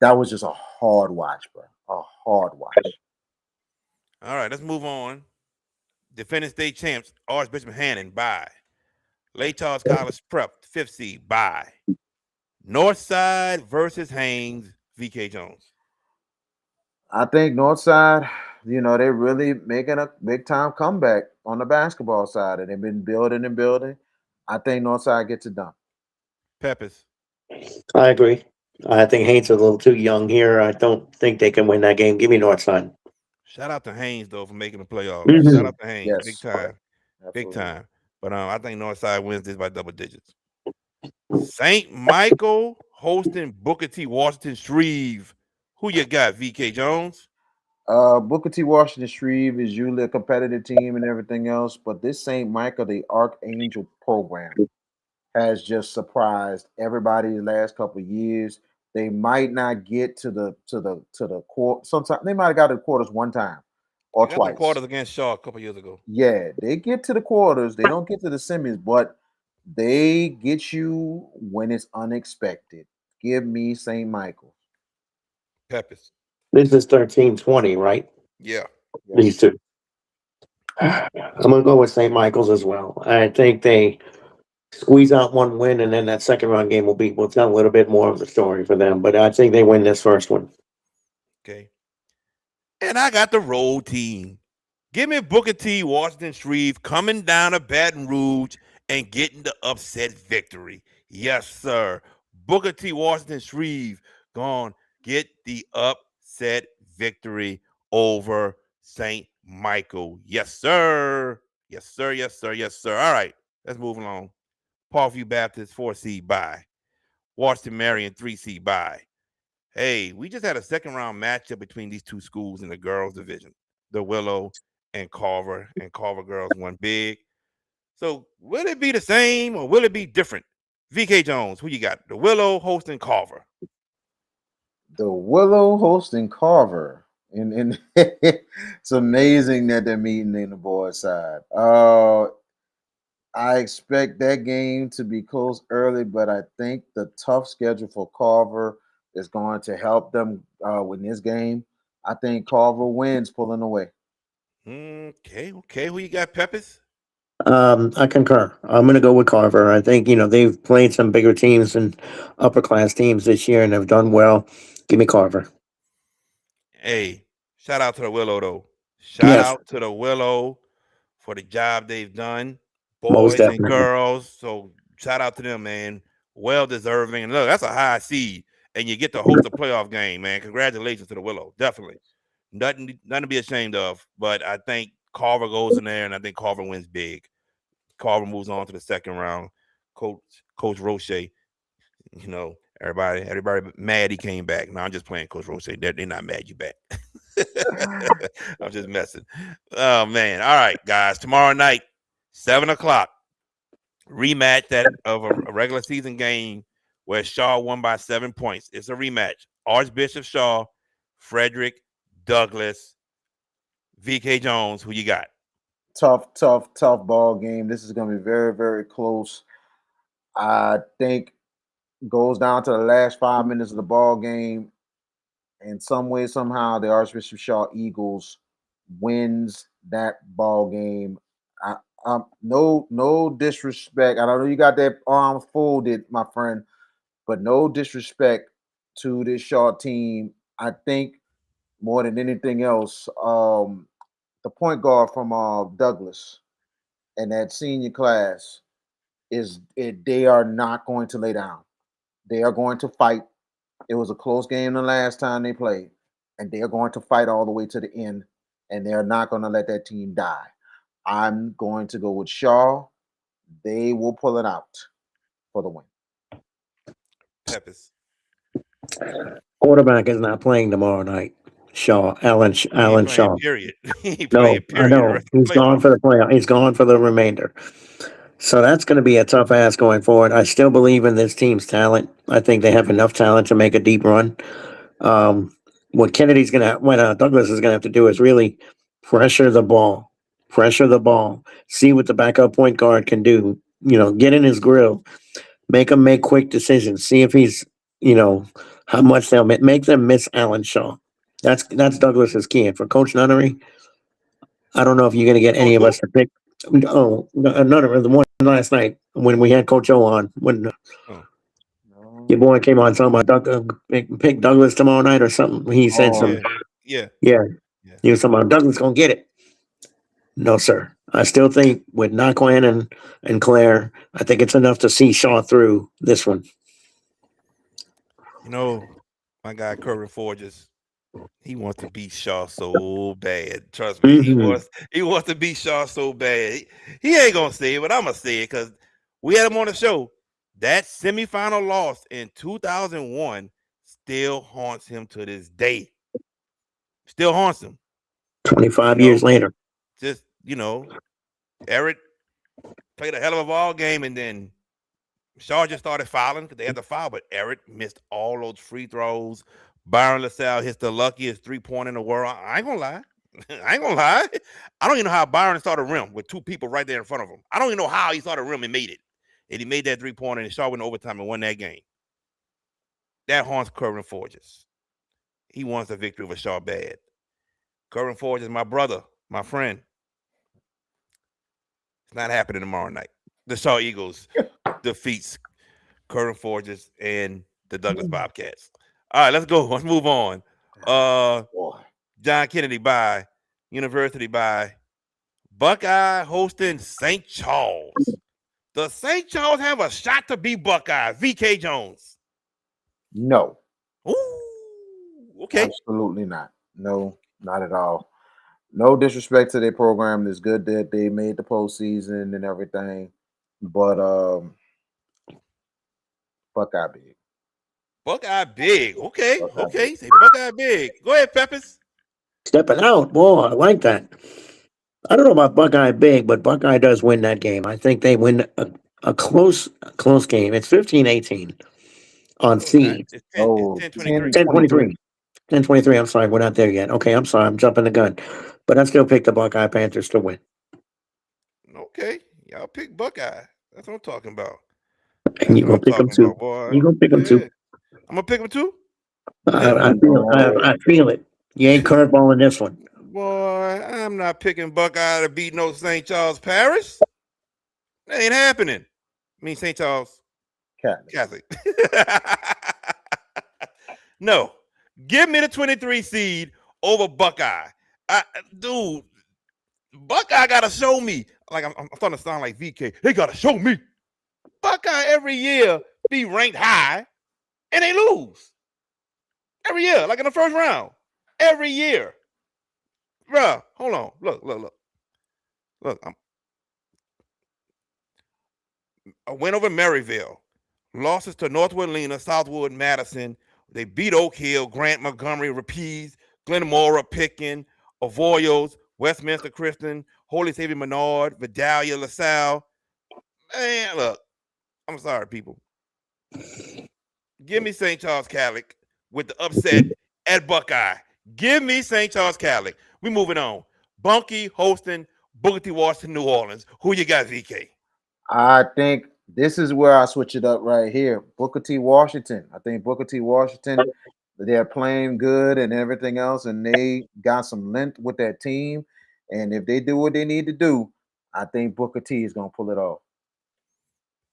that was just a hard watch, bro. A hard watch. All right, let's move on. Defending state champs, Archbishop Hannon, bye. Lake Charles College Prep, 5th seed, bye. Northside versus Haynes, VK Jones. I think Northside, they're really making a big time comeback on the basketball side, and they've been building and building. I think Northside gets it done. Peppers. I agree. I think Haynes is a little too young here. I don't think they can win that game. Give me Northside. Shout out to Haynes though for making the playoffs. Mhm. Shout out to Haynes, Yes. big time, big Absolutely. time. But I think Northside wins this by double digits. St. Michael hosting Booker T. Washington Shreve. Who you got, VK Jones? Booker T. Washington Shreve is usually a competitive team and everything else, but this St. Michael, the Archangel program, has just surprised everybody the last couple of years. They might not get to the quarter. Sometimes they might have got to the quarters one time or They got the twice. quarters against Shaw a couple years ago. Yeah, they get to the quarters. They don't get to the semis, but they get you when it's unexpected. Give me St. Michael. Peppers. This is 13-20, right? Yeah. These two. I'm going to go with St. Michael's as well. I think they squeeze out one win, and then that second round game will tell a little bit more of the story for them. But I think they win this first one. Okay. And I got the road team. Give me Booker T. Washington Shreve coming down to Baton Rouge and getting the upset victory. Yes, sir. Booker T. Washington Shreve gone get the upset victory over St. Michael. Yes, sir. Yes, sir. Yes, sir. Yes, sir. All right, let's move along. Parkview Baptist 4-seed bye. Washington Marion 3-seed bye. Hey, we just had a second round matchup between these two schools in the girls division, the Willow and Carver girls won big. So will it be the same or will it be different? VK Jones, who you got? The Willow hosting Carver. The Willow hosting Carver. And it's amazing that they're meeting in the boys' side. I expect that game to be close early, but I think the tough schedule for Carver is going to help them win this game. I think Carver wins pulling away. Okay. Who you got, Peppers? I concur. I'm going to go with Carver. I think they've played some bigger teams and upper class teams this year and have done well. Give me Carver. Hey, shout out to the Willow though. Shout Yes, out to the Willow for the job they've done, most boys and definitely. girls. So shout out to them, man. Well deserving. And look, that's a high seed, and you get to host a playoff game, man. Congratulations to the Willow. Definitely. Nothing to be ashamed of. But I think Carver goes in there, and I think Carver wins big. Carver moves on to the second round. Coach Roche, everybody mad he came back. No, I'm just playing Coach Roche. They're not mad you back. I'm just messing. Oh man. All right, guys. Tomorrow night, 7:00, rematch that of a regular season game where Shaw won by 7 points. It's a rematch. Archbishop Shaw, Frederick Douglass, VK Jones. Who you got? Tough ball game. This is going to be very, very close. I think goes down to the last 5 minutes of the ball game. In some way, somehow, the Archbishop Shaw Eagles wins that ball game. No disrespect. I know you got that arm folded, my friend, but no disrespect to this Shaw team. I think more than anything else, the point guard from Douglas and that senior class they are not going to lay down. They are going to fight. It was a close game the last time they played, and they are going to fight all the way to the end, and they are not going to let that team die. I'm going to go with Shaw. They will pull it out for the win. Peppers. Quarterback is not playing tomorrow night. Shaw, He ain't Alan playing, Shaw. period. He ain't No, playing, I period, the know. rest of He's the gone for playoffs. the playoff. He's gone for the remainder. So that's going to be a tough ask going forward. I still believe in this team's talent. I think they have enough talent to make a deep run. Um, what Douglas is going to have to do is really pressure the ball, see what the backup point guard can do. Get in his grill, make him make quick decisions, see if he's, how much they'll make them miss Alan Shaw. That's Douglas's key. And for Coach Nunnery, I don't know if you're going to get any Coach of who? us to pick. Oh, another the one last night when we had Coach O on when Oh, your boy came on talking about pick Douglas tomorrow night or something. He said Oh, some, yeah. Yeah. yeah, Yeah. he was talking about Douglas gonna get it. No, sir. I still think with Nakwan and Claire, I think it's enough to see Shaw through this one. My guy Curry Forges, he wants to beat Shaw so bad. Trust me, he Mm-hmm. wants to beat Shaw so bad. He ain't gonna say it, but I'm gonna say it because we had him on the show. That semifinal loss in 2001 still haunts him to this day. Still haunts him. 25 You years know, later. just Eric played a hell of a ball game, and then Shaw just started fouling because they had to foul, but Eric missed all those free throws. Byron LaSalle hits the luckiest 3-point in the world. I ain't gonna lie. I ain't gonna lie. I don't even know how Byron saw the rim with two people right there in front of him. I don't even know how he saw the rim and made it. And he made that 3-pointer, and Shaw went overtime and won that game. That haunts Curran Forges. He wants the victory over Shaw bad. Curran Forges, my brother, my friend. It's not happening tomorrow night. The Shaw Eagles defeats Curran Forges and the Douglas Bobcats. All right, let's go. Let's move on. boy. John Kennedy by University by Buckeye hosting St. Charles. Does St. Charles have a shot to beat Buckeye? VK Jones. No. Ooh, Okay. Absolutely not. No, not at all. No disrespect to their program. It's good that they made the postseason and everything, but Buckeye big. Buckeye big. Okay. Buckeye big. Okay. Say Buckeye big. Go ahead, Peppers. Stepping out, boy, I like that. I don't know about Buckeye big, but Buckeye does win that game. I think they win a close game. It's 15-18 on No, it's not. seed. It's 10. It's Oh, 10-23. 10-23. 10-23. 10-23. I'm sorry, we're not there yet. Okay, I'm sorry, I'm jumping the gun. But I still pick the Buckeye Panthers to win. Okay. Y'all pick Buckeye. That's what I'm talking about. And That's you what I'm gonna pick them talking too. about, boy. You gonna pick them Yeah. too. I'm gonna pick them too. I feel it. You ain't curveballing this one. Boy, I'm not picking Buckeye to beat no St. Charles Parish. That ain't happening. I mean St. Charles Catholic. No. Give me the 23 seed over Buckeye. Dude, Buckeye gotta show me. Like I'm starting to sound like VK. They gotta show me. Buckeye every year be ranked high and they lose. Every year, like in the first round. Every year. Bruh, hold on. Look. A win over Maryville. Losses to Northwood Lena, Southwood, Madison. They beat Oak Hill, Grant, Montgomery, Rapides, Glenmora, Pitkin, Avoyos, Westminster Christian, Holy Savior Menard, Vidalia, LaSalle. Man, look, I'm sorry, people. Give me St. Charles Catholic with the upset at Buckeye. Give me St. Charles Catholic. We moving on. Bunkie hosting Booker T. Washington, New Orleans. Who you got, VK? I think this is where I switch it up right here. Booker T. Washington. I think Booker T. Washington, they're playing good and everything else, and they got some length with that team. And if they do what they need to do, I think Booker T is going to pull it off.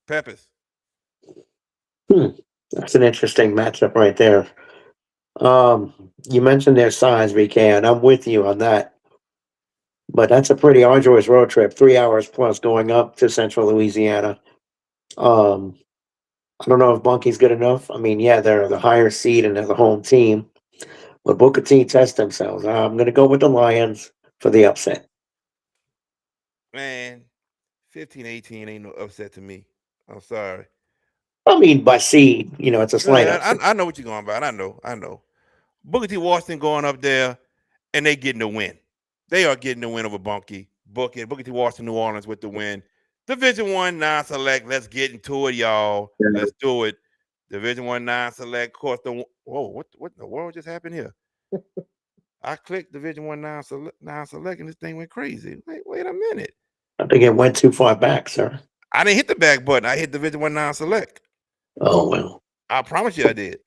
Peppers. That's an interesting matchup right there. You mentioned their size, VK, and I'm with you on that. But that's a pretty arduous road trip, 3 hours plus going up to Central Louisiana. Um, I don't know if Bunky's good enough. I mean, yeah, they're the higher seed and they're the home team, but Booker T test themselves. I'm going to go with the Lions for the upset. Man, 15-18 ain't no upset to me. I'm sorry. I mean, by seed, it's a slight upset. I know what you're going about. I know. Booker T. Washington going up there, and they getting the win. They are getting the win over Bunkie. Booker T. Washington, New Orleans with the win. Division I non-select. Let's get into it, y'all. Let's do it. Division I non-select. Of course, what in the world just happened here? I clicked Division I non-select, and this thing went crazy. Wait a minute. I think it went too far back, sir. I didn't hit the back button. I hit Division I non-select. Oh, well. I promise you I did.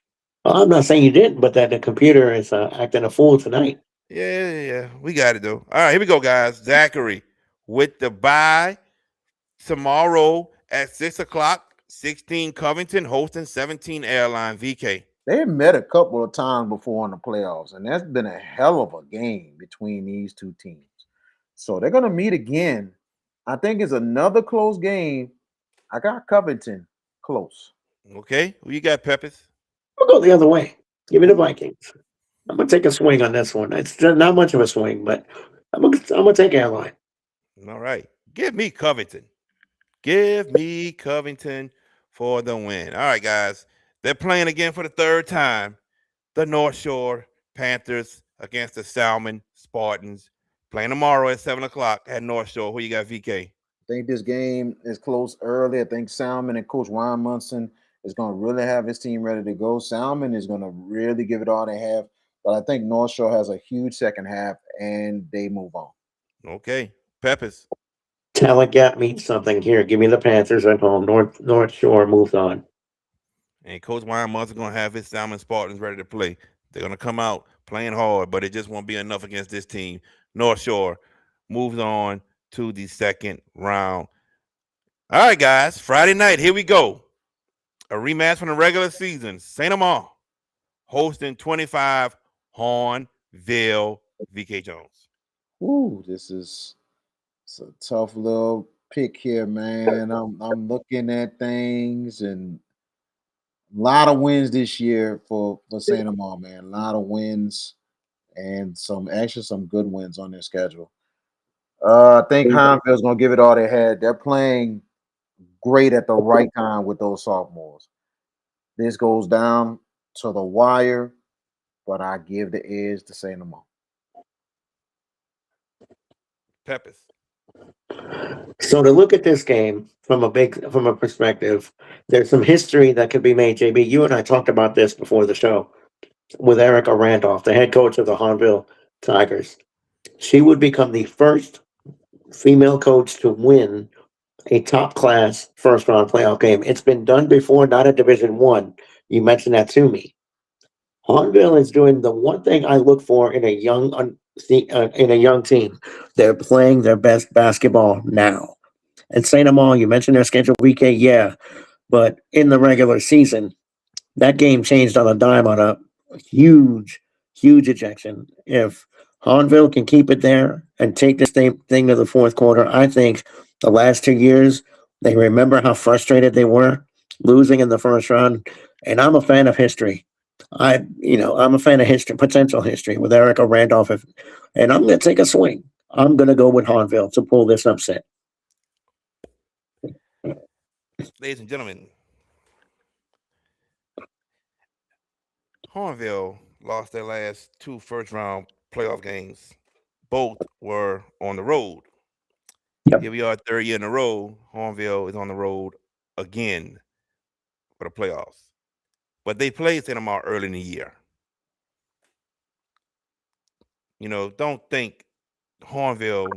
Well, I'm not saying you didn't, but that the computer is acting a fool tonight. Yeah. We got it, though. All right, here we go, guys. Zachary with the bye tomorrow at 6 o'clock. 16 Covington hosting 17 Airline VK. They met a couple of times before in the playoffs, and that's been a hell of a game between these two teams. So they're going to meet again. I think it's another close game. I got Covington close. Okay, who you got, Peppers? I'll go the other way. Give me the Vikings. I'm gonna take a swing on this one. It's not much of a swing, but I'm gonna take Airline. All right, give me Covington. Give me Covington for the win. All right, guys, they're playing again for the third time. The North Shore Panthers against the Salmon Spartans. Playing tomorrow at 7 o'clock at North Shore. Who you got, VK? I think this game is close early. I think Salmon and Coach Ryan Munson is going to really have his team ready to go. Salmon is going to really give it all they have. But I think North Shore has a huge second half, and they move on. Okay, Peppers. Talent gap means something here. Give me the Panthers at home. North Shore moves on. And Coach Ryan Munson going to have his Salmon Spartans ready to play. They're going to come out playing hard, but it just won't be enough against this team. North Shore moves on to the second round. All right, guys. Friday night, here we go. A rematch from the regular season. St. Amant hosting 25 Hornville VK Jones. Ooh, it's a tough little pick here, man. I'm looking at things, and A lot of wins this year for Saint Amant, man. A lot of wins and some good wins on their schedule. I think Heinville's gonna give it all they had. They're playing great at the right time with those sophomores. This goes down to the wire, but I give the edge to Saint Amant. Peppers. So to look at this game from a perspective, there's some history that could be made. JB, you and I talked about this before the show with Erica Randolph, the head coach of the Hornville Tigers. She would become the first female coach to win a top class first round playoff game. It's been done before, not at Division One. You mentioned that to me. Hornville is doing the one thing I look for in a young team. They're playing their best basketball now. And Saint Amant, you mentioned their schedule, VK, yeah, but in the regular season, that game changed on a dime on a huge, huge ejection. If Hornville can keep it there and take this thing to the fourth quarter, I think the last 2 years, they remember how frustrated they were losing in the first round. And I'm a fan of history. I'm a fan of history, potential history with Erica Randolph. And I'm going to take a swing. I'm going to go with Hornville to pull this upset. Ladies and gentlemen, Hornville lost their last two first round playoff games. Both were on the road. Yep. Here we are, third year in a row. Hornville is on the road again for the playoffs. But they played St. Amant early in the year. Don't think Hornville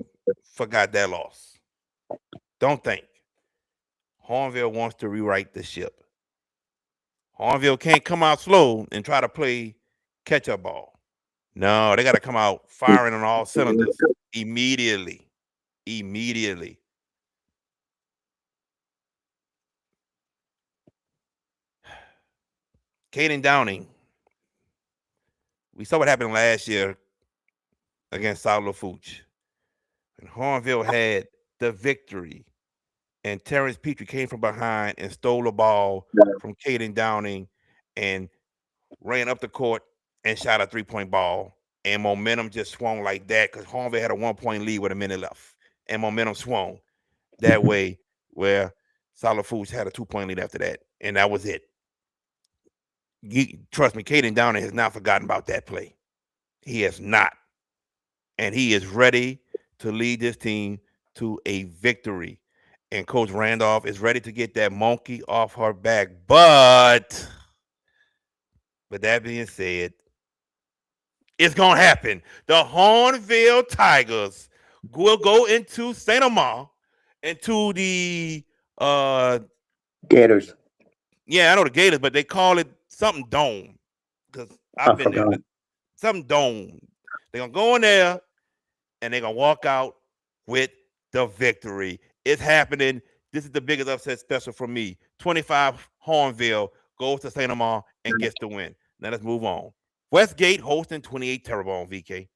forgot that loss. Don't think. Hornville wants to rewrite the ship. Hornville can't come out slow and try to play catch-up ball. No, they got to come out firing on all cylinders immediately. Immediately. Caden Downing. We saw what happened last year against South Lafourche. And Hornville had the victory. And Terrence Petrie came from behind and stole the ball from Caden Downing and ran up the court and shot a three-point ball. And momentum just swung like that because Hornville had a 1-point lead with a minute left. And momentum swung that way where South Lafourche had a 2-point lead after that. And that was it. Trust me, Caden Downing has not forgotten about that play. He has not. And he is ready to lead this team to a victory. And Coach Randolph is ready to get that monkey off her back. But with that being said, it's going to happen. The Hornville Tigers will go into St. Amant, into the Gators. Yeah, I know the Gators, but they call it something dome. Because I've been there. Something dome. They're going to go in there and they're going to walk out with the victory. It's happening. This is the biggest upset special for me. 25 Hornville goes to St. Amant and gets the win. Now let's move on. Westgate hosting 28 Terrebonne, VK.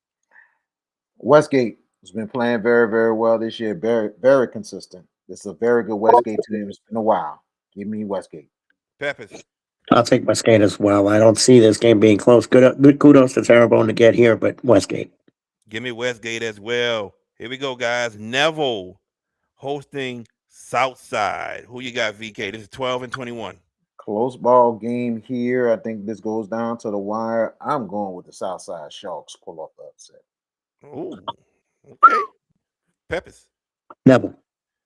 Westgate has been playing very, very well this year. Very, very consistent. This is a very good Westgate team. It's been a while. Give me Westgate. Peppers. I'll take Westgate as well. I don't see this game being close. Good kudos to Terrebonne to get here, but Westgate. Give me Westgate as well. Here we go, guys. Neville hosting Southside. Who you got, VK? This is 12 and 21. Close ball game here. I think this goes down to the wire. I'm going with the Southside Sharks. Pull off the upset. Oh, okay. Peppers. Neville.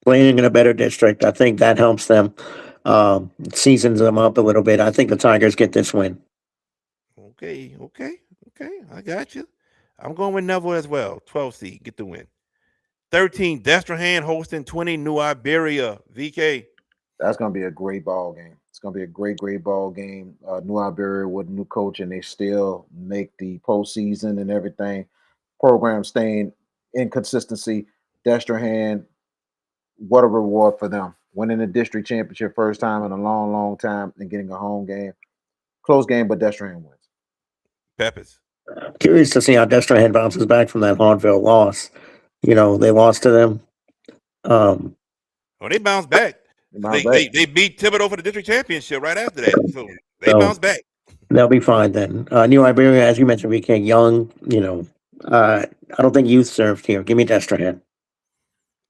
Playing in a better district. I think that helps them. Seasons them up a little bit. I think the Tigers get this win. Okay. I got you. I'm going with Neville as well. 12 seed. Get the win. 13, Destrehan hosting 20, New Iberia. VK. That's going to be a great ball game. It's going to be a great, great ball game. New Iberia with a new coach, and they still make the postseason and everything. Program staying in consistency. Destrehan, what a reward for them. Winning the district championship first time in a long, long time and getting a home game. Close game, but Destrehan wins. Peppers. Curious to see how Destrehan bounces back from that Hornville loss. They lost to them. They bounced back. They beat Thibodeau for the district championship right after that, so they So bounced back. they'll be fine then. New Iberia, as you mentioned, VK Young. I don't think youth served here. Give me Destrehan.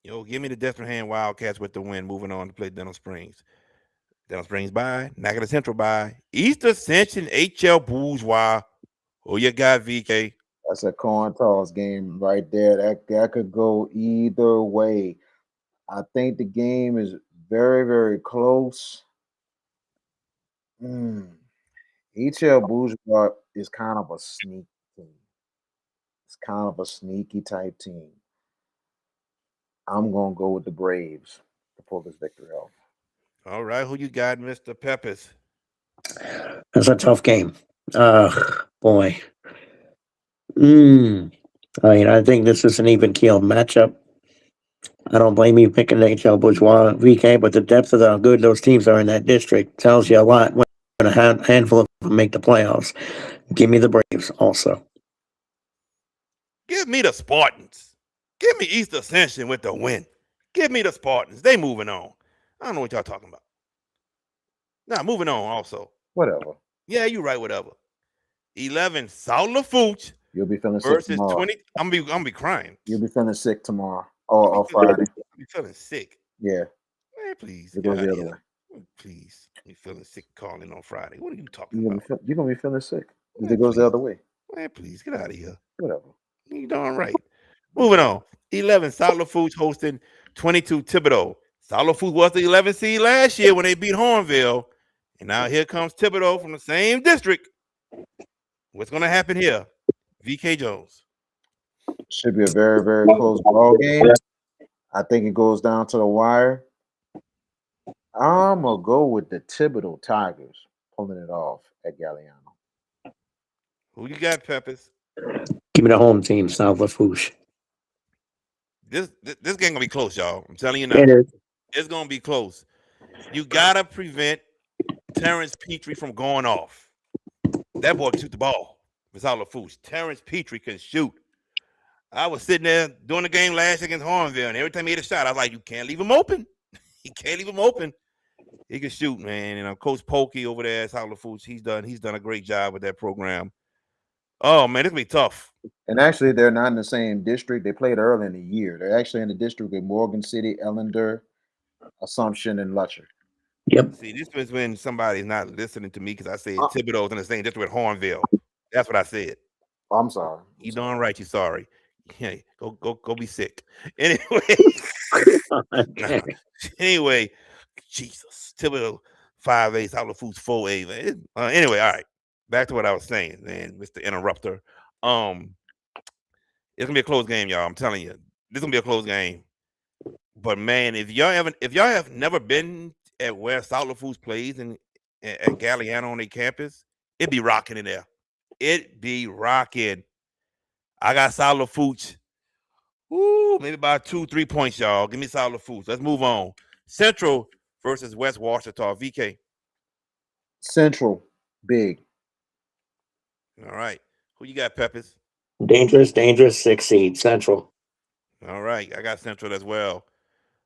Give me the Destrehan Wildcats with the win. Moving on to play Denham Springs. Denham Springs by Nagata Central by East Ascension HL Bourgeois. Who you got, VK? That's a coin toss game right there. That could go either way. I think the game is very, very close. HL Bourgeois is kind of a sneaky team. It's kind of a sneaky type team. I'm gonna go with the Braves to pull this victory off. All right, who you got, Mr. Peppers? That's a tough game. Boy. I think this is an even keel matchup. I don't blame you picking HL Bourgeois VK, but the depth of how good those teams are in that district tells you a lot when a handful of them make the playoffs. Give me the Braves also. Give me the Spartans. Give me East Ascension with the win. Give me the Spartans. They moving on. I don't know what y'all talking about. Nah, moving on also. Whatever. Yeah, you right, whatever. 11, South Lafourche. You'll be feeling sick versus tomorrow. 20. I'm gonna be crying. You'll be feeling sick tomorrow or Friday. I'll be feeling sick. Yeah. Man, please. It goes the other way. Please. You feeling sick calling on Friday. What are you talking You're about? gonna be feeling sick. Man, It goes the other way. Man, please get out of here. Whatever. You darn right. Moving on. 11, South Lafourche hosting 22 Thibodeau. South Lafourche was the 11th seed last year when they beat Hornville. And now here comes Thibodeau from the same district. What's going to happen here? VK Jones. Should be a very, very close ball game. I think it goes down to the wire. I'm going to go with the Thibodeau Tigers pulling it off at Galliano. Who you got, Peppers? Give me the home team, South Lafourche. This game gonna be close, y'all. I'm telling you now. It is. It's gonna be close. You gotta prevent Terrence Petrie from going off. That boy can shoot the ball. It's all Lafourche. Terrence Petrie can shoot. I was sitting there doing the game last against Hornville, and every time he hit a shot, I was like, "You can't leave him open. You can't leave him open. He can shoot, man." And Coach Polkey over there at South Lafourche, he's done a great job with that program. Oh man, it's gonna be tough. And actually, they're not in the same district. They played early in the year. They're actually in the district with Morgan City, Ellender, Assumption, and Lutcher. Yep. See, this was when somebody's not listening to me because I said Thibodeau's in the same district with Hornville. That's what I said. I'm sorry. You darn right, you're sorry. Yeah, go be sick. Anyway, anyway, Jesus, Thibodeau 5A, South Lafourche 4A. Anyway, all right. Back to what I was saying, man, Mr. Interrupter. It's gonna be a close game, y'all. I'm telling you, this is gonna be a close game. But man, if y'all have never been at where South Lafourche plays at Galliano on their campus, it be rocking in there. It be rocking. I got South Lafourche. Ooh, maybe about 2-3 points, y'all. Give me South Lafourche. Let's move on. Central versus West Washita. VK. Central, big. All right. Who you got, Peppers? Dangerous 6 seed, Central. All right. I got Central as well.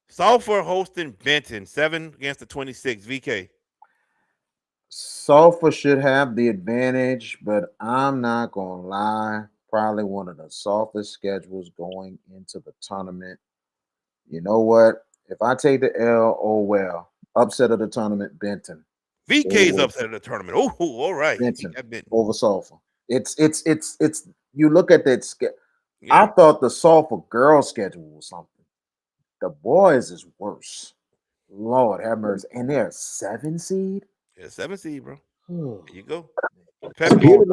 Sulphur hosting Benton, 7 against the 26. VK. Sulphur should have the advantage, but I'm not going to lie. Probably one of the softest schedules going into the tournament. You know what? If I take the L, oh well. Upset of the tournament, Benton. VK's upset of the tournament. Oh, all right. Benton over Sulphur. It's you look at that schedule. Yeah. I thought the Sulphur girls schedule was something. The boys is worse. Lord have mercy. And they're 7 seed? Yeah, 7 seed, bro. There you go. Computer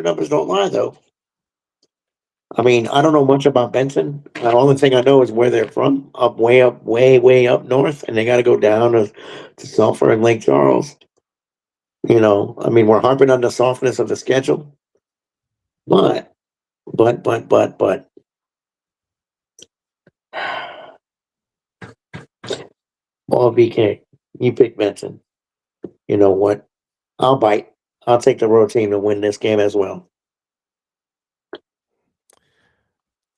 numbers don't lie, though. I mean, I don't know much about Benton. The only thing I know is where they're from, way up north, and they got to go down to Sulphur and Lake Charles. I mean, we're harping on the softness of the schedule, but. Well, BK, you pick Benton. You know what? I'll bite. I'll take the road team to win this game as well.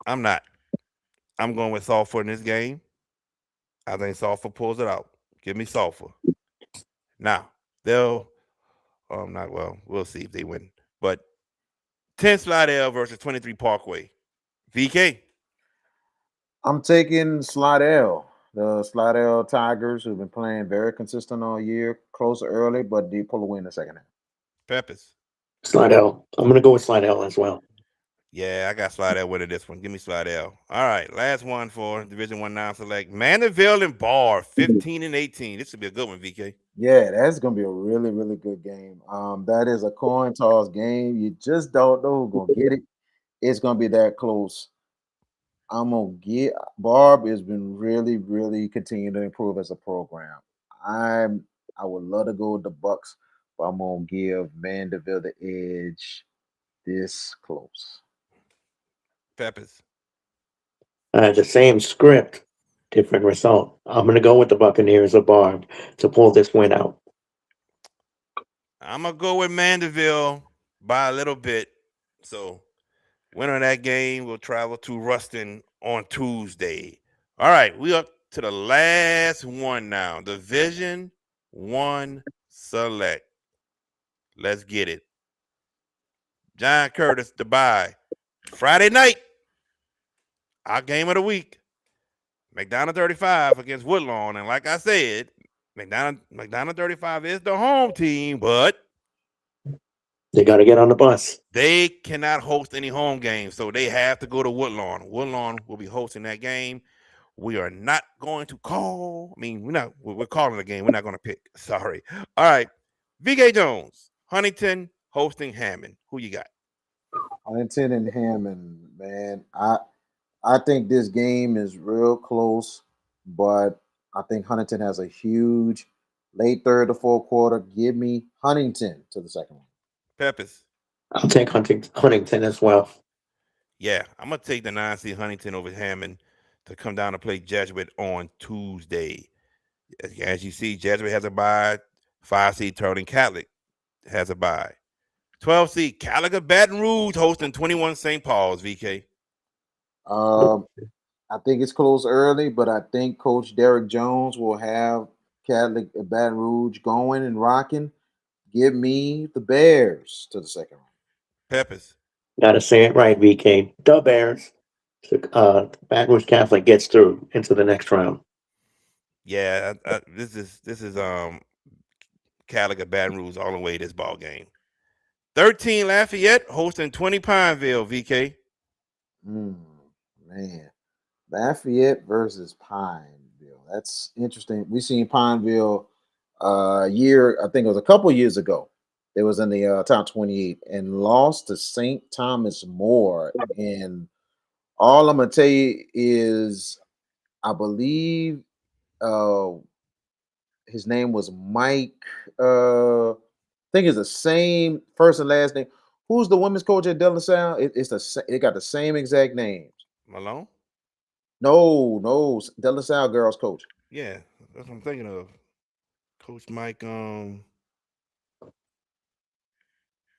I'm not. I'm going with Sulphur in this game. I think Sulphur pulls it out. Give me Sulphur. Now, they'll not well, we'll see if they win. But 10 Slidell versus 23 Parkway. VK. I'm taking Slidell. The Slidell Tigers, who've been playing very consistent all year, close early, but they pull a win in the second half. Peppers. Slidell. I'm going to go with Slidell as well. Yeah, I got Slidell winning this one. Give me Slidell. All right, last one for Division 1 non-select. Mandeville and Bar, 15 and 18. This should be a good one, VK. Yeah, that's gonna be a really, really good game. That is a coin toss game. You just don't know who's gonna get it. It's gonna be that close. I'm gonna get Barb has been really, really continuing to improve as a program. I would love to go with the Bucks, but I'm gonna give Mandeville the edge this close. Peppers. The same script, different result. I'm going to go with the Buccaneers of Barb to pull this win out. I'm gonna go with Mandeville by a little bit. So, winner of that game will travel to Ruston on Tuesday. All right, we up to the last one now. Division 1 select. Let's get it. John Curtis, Dubai. Friday night. Our game of the week. McDonough 35 against Woodlawn. And like I said, McDonough 35 is the home team, but they got to get on the bus. They cannot host any home games, so they have to go to Woodlawn. Woodlawn will be hosting that game. We are not going to call. I mean, we're calling the game. We're not going to pick. Sorry. All right. VK Jones, Huntington hosting Hammond. Who you got? Huntington and Hammond, man. I think this game is real close, but I think Huntington has a huge late third to fourth quarter. Give me Huntington to the second one. Peppers. I'll take Huntington as well. Yeah, I'm going to take the 9-seed Huntington over Hammond to come down to play Jesuit on Tuesday. As you see, Jesuit has a bye. 5-seed Turning Catholic has a bye. 12-seed Caliga Baton Rouge hosting 21 St. Paul's, VK. I think it's close early, but I think Coach Derek Jones will have Catholic Baton Rouge going and rocking. Give me the Bears to the second round. Peppers. Gotta say it right, VK. The Bears. Baton Rouge Catholic gets through into the next round. Yeah, this is Caliga Baton Rouge all the way this ball game. 13 Lafayette hosting 20 Pineville, VK. Man, Lafayette versus Pineville. That's interesting. We seen Pineville year, I think it was a couple years ago. It was in the top 28 and lost to St. Thomas More. And all I'm gonna tell you is, I believe his name was Mike. I think it's the same first and last name. Who's the women's coach at De La Salle? It got the same exact names. Malone? No, De La Salle girls coach. Yeah, that's what I'm thinking of. Coach Mike Hold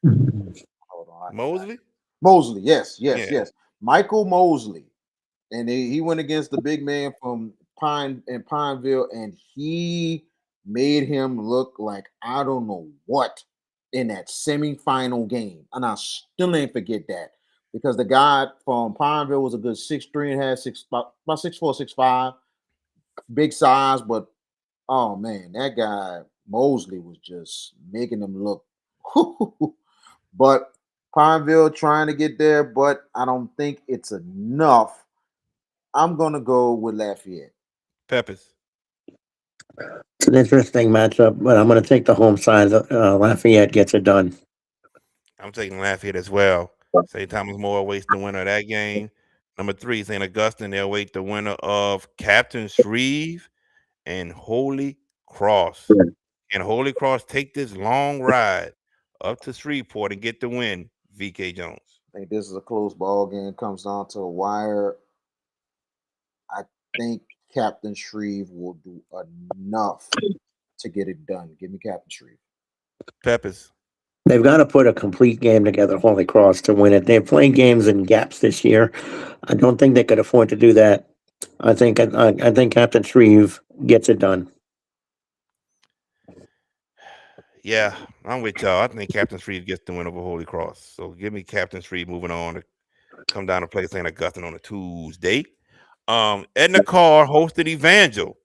on. Mosley? Yes. Michael Mosley. And he went against the big man from Pineville, and he made him look like I don't know what in that semifinal game. And I still ain't forget that, because the guy from Pineville was a good 6'3" and had about 6'4", 6'5", big size, but oh man, that guy Mosley was just making him look. But Pineville trying to get there, but I don't think it's enough. I'm gonna go with Lafayette. Peppers. It's an interesting matchup, but I'm going to take the home side. Lafayette gets it done. I'm taking Lafayette as well. St. Thomas More awaits the winner of that game. Number 3, St. Augustine. They await the winner of Captain Shreve and Holy Cross. Can Holy Cross take this long ride up to Shreveport and get the win, VK Jones? I think this is a close ball game. Comes down to a wire. I think Captain Shreve will do enough to get it done. Give me Captain Shreve. Peppers. They've got to put a complete game together, Holy Cross, to win it. They're playing games in gaps this year. I don't think they could afford to do that I think Captain Shreve gets it done. Yeah, I'm with y'all. I think Captain Shreve gets the win over Holy Cross. So give me Captain Shreve moving on to come down to play St. Augustine on a Tuesday. Edna Carr hosted Evangel.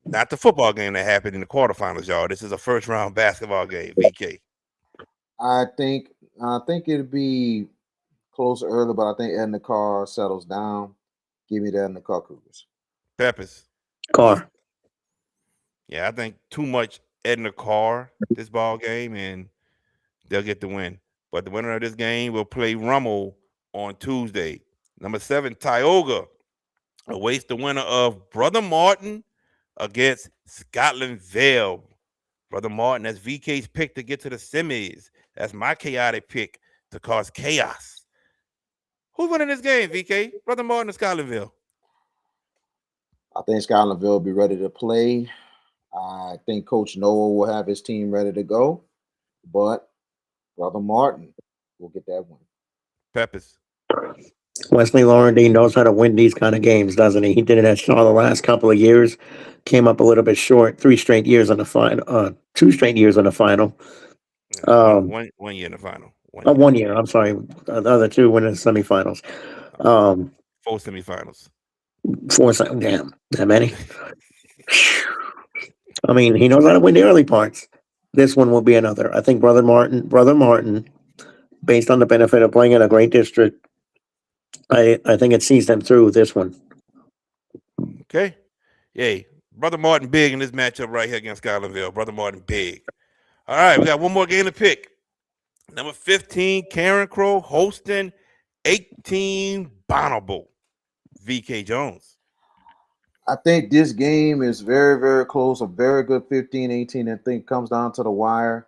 Not the football game that happened in the quarterfinals, y'all. This is a first round basketball game. VK. I think it'd be close early, but I think Edna Carr settles down. Give me the Edna Carr Cougars. Peppers. Carr. Yeah, I think too much Edna Carr this ball game, and they'll get the win. But the winner of this game will play Rummel on Tuesday. Number 7, Tioga awaits the winner of Brother Martin against Scotlandville. Brother Martin, that's VK's pick to get to the semis. That's my chaotic pick to cause chaos. Who's winning this game, VK? Brother Martin or Scotlandville? I think Scotlandville will be ready to play. I think Coach Noah will have his team ready to go, but Brother Martin will get that win. Peppers. Wesley Laurendine knows how to win these kind of games, doesn't he? He did it at Shaw the last couple of years. Came up a little bit short. 3 straight years on the final. 2 straight years on the final. One year in the final. 1 year. I'm sorry. The other 2 win in the semifinals. 4 semifinals. 4. Damn, that many. I mean, he knows how to win the early parts. This one will be another. I think Brother Martin, based on the benefit of playing in a great district, I think it sees them through this one. Okay. Yay. Brother Martin big in this matchup right here against Scotlandville. Brother Martin big. All right, we got one more game to pick. Number 15, Karen Crow hosting 18 Bonneville. VK Jones. I think this game is very, very close. A very good 15-18. I think comes down to the wire.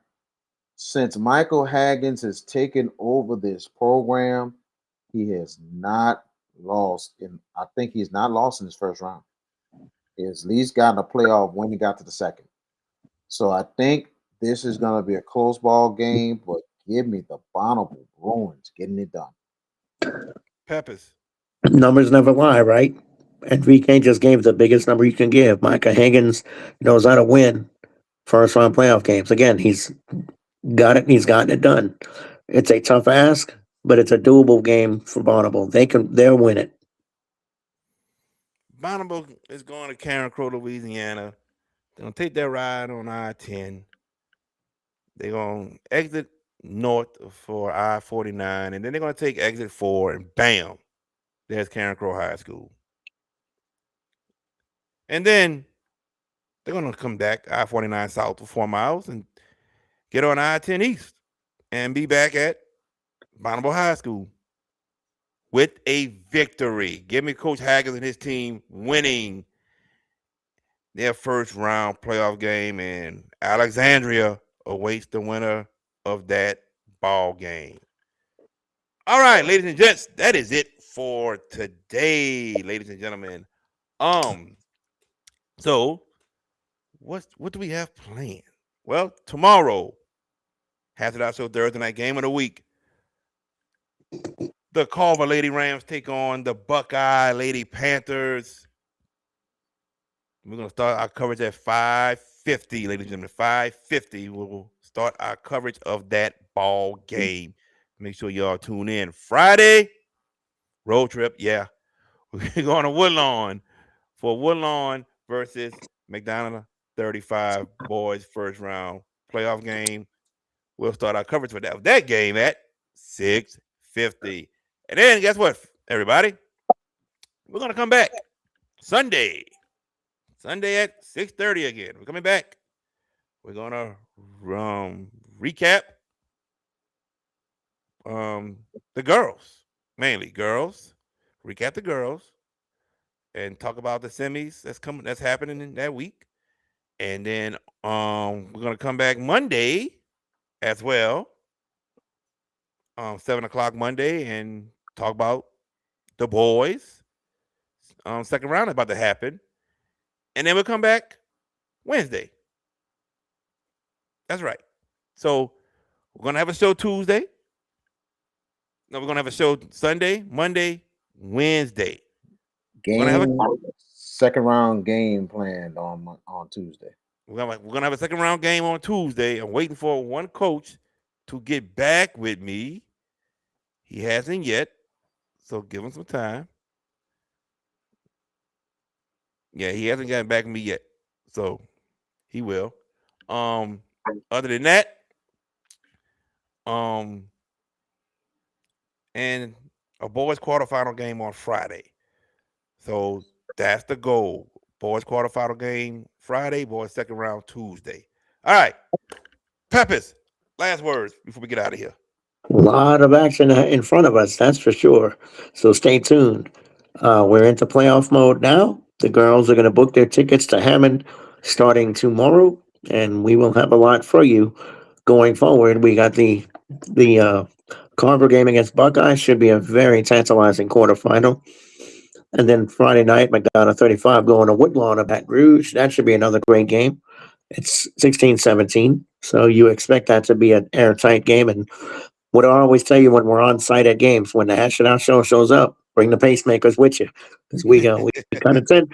Since Michael Haggins has taken over this program, he has not lost. I think he's not lost in his first round. He has at least gotten a playoff when he got to the second. So I think this is going to be a close ball game, but give me the Bonneville Bruins getting it done. Peppers. Numbers never lie, right? And VK just gave the biggest number you can give. Micah Higgins knows how to win first round playoff games. Again, he's got it. He's gotten it done. It's a tough ask, but it's a doable game for Bonneville. They'll win it. Bonneville is going to Karen Crow, Louisiana. They're going to take that ride on I-10. They're going to exit north for I-49, and then they're going to take exit 4, and bam, there's Karen Crow High School. And then they're going to come back I-49 south for 4 miles and get on I-10 east and be back at Bonneville High School with a victory. Give me Coach Haggins and his team winning their first round playoff game, and Alexandria awaits the winner of that ball game. All right, ladies and gents, that is it for today, ladies and gentlemen. So what do we have planned? Well, tomorrow, Half It Out Show Thursday night game of the week. The Culver Lady Rams take on the Buckeye Lady Panthers. We're going to start our coverage at 5:50, ladies and gentlemen. 5:50. We'll start our coverage of that ball game. Make sure y'all tune in. Friday, road trip. Yeah, we're going to Woodlawn for Woodlawn versus McDonald 35 boys first round playoff game. We'll start our coverage for that game at 6:50. And then guess what, everybody? We're going to come back Sunday at 6:30 again. We're coming back. We're going to recap the girls, mainly girls. Recap the girls and talk about the semis that's happening in that week. And then we're going to come back Monday as well, 7 o'clock Monday, and talk about the boys. Second round is about to happen. And then we'll come back Wednesday. That's right. So we're going to have a show Tuesday. No, we're going to have a show Sunday, Monday, Wednesday. Second round game planned on Tuesday. We're gonna have a second round game on Tuesday. I'm waiting for one coach to get back with me. He hasn't yet, so give him some time. Yeah, he hasn't gotten back with me yet, so he will. Other than that, and a boys quarterfinal game on Friday. So that's the goal. Boys quarterfinal game Friday, boys second round Tuesday. All right. Peppers, last words before we get out of here. A lot of action in front of us, that's for sure. So stay tuned. We're into playoff mode now. The girls are going to book their tickets to Hammond starting tomorrow, and we will have a lot for you going forward. We got the Carver game against Buckeye, should be a very tantalizing quarterfinal. And then Friday night, McDonough 35 going to Woodlawn of Baton Rouge. That should be another great game. It's 16-17, so you expect that to be an airtight game. And what I always tell you when we're on site at games, when the Hash It Out show shows up, bring the pacemakers with you, because we kind of tend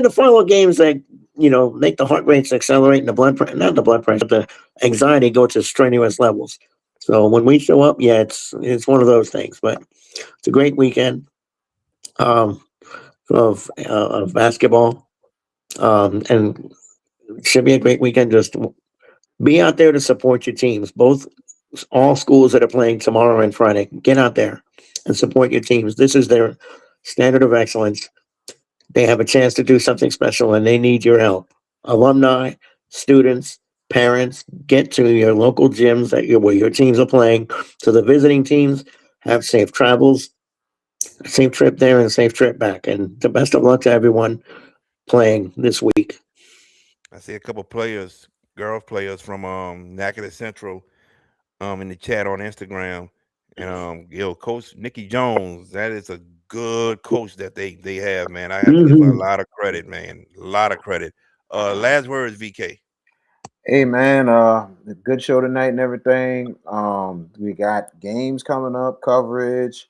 to follow games that make the heart rates accelerate and the blood pressure, not the blood pressure, but the anxiety go to strenuous levels. So when we show up, yeah, it's one of those things. But it's a great weekend of basketball, and it should be a great weekend. Just be out there to support your teams. All schools that are playing tomorrow and Friday, get out there and support your teams. This is their standard of excellence. They have a chance to do something special, and they need your help. Alumni, students, parents, get to your local gyms where your teams are playing. To the visiting teams, have safe travels, safe trip there, and safe trip back. And the best of luck to everyone playing this week. I see a couple players, girls players from Natchitoches Central, in the chat on Instagram, and Coach Nikki Jones. That is a good coach that they have, man. I have to give her a lot of credit, man. A lot of credit. Last words, VK. Hey man, good show tonight and everything. We got games coming up, coverage.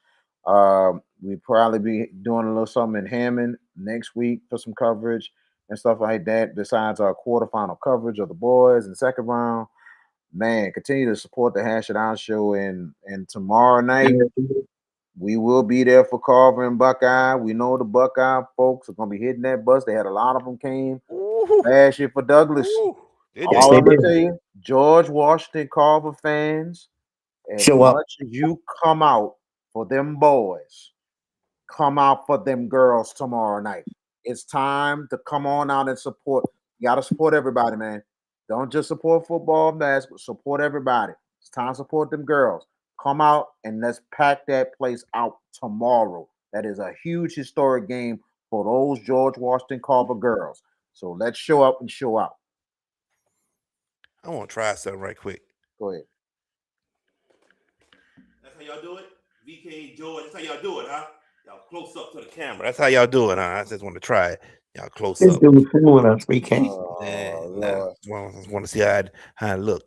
We probably be doing a little something in Hammond next week for some coverage and stuff like that. Besides our quarterfinal coverage of the boys and second round. Man, continue to support the Hash It Out show, and tomorrow night we will be there for Carver and Buckeye. We know the Buckeye folks are gonna be hitting that bus. They had a lot of them came last year for Douglas. All I'm gonna tell you, George Washington Carver fans, as much as you come out for them boys, come out for them girls tomorrow night. It's time to come on out and support. You gotta support everybody, man. Don't just support football and basketball. Support everybody. It's time to support them girls. Come out and let's pack that place out tomorrow. That is a huge historic game for those George Washington Carver girls. So let's show up and show out. I want to try something right quick. Go ahead. That's how y'all do it? VK, George, that's how y'all do it, huh? Y'all close up to the camera. That's how y'all do it, huh? I just want to try it. Y'all close up. Fooling us, VK. I want to see how it look.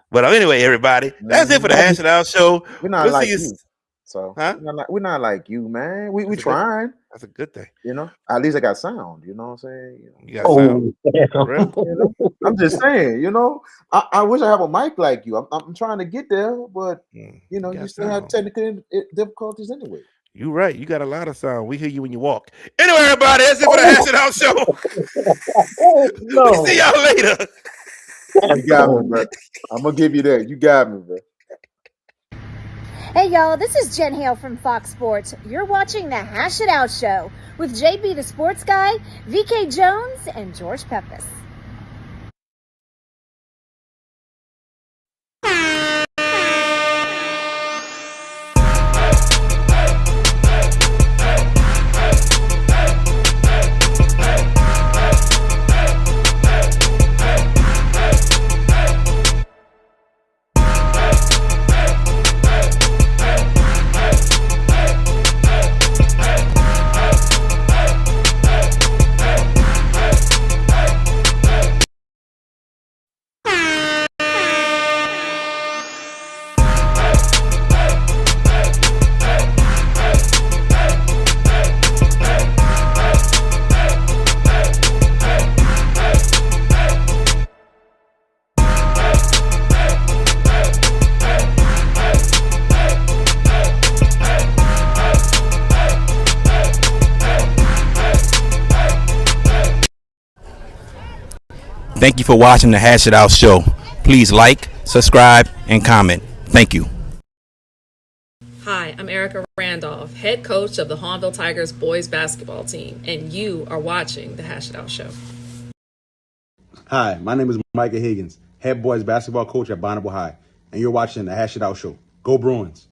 But anyway, everybody, that's it for the Hash It Out show. We're not like you. So we're not like you, man. We trying. That's a good thing. At least I got sound. You know what I'm saying? You got sound. Really? I'm just saying, I wish I have a mic like you. I'm trying to get there, but you still have technical difficulties anyway. You're right. You got a lot of sound. We hear you when you walk. Anyway, everybody, that's it for the Hash It Out show. We see y'all later. You got me, bro. I'm gonna give you that. You got me, bro. Hey y'all, this is Jen Hale from Fox Sports. You're watching the Hash It Out show with JB the Sports Guy, VK Jones, and George Peppis. Thank you for watching the Hash It Out Show. Please like, subscribe, and comment. Thank you. Hi, I'm Erica Randolph, head coach of the Hornville Tigers boys basketball team, and you are watching the Hash It Out Show. Hi, my name is Micah Higgins, head boys basketball coach at Bonneville High, and you're watching the Hash It Out Show. Go Bruins!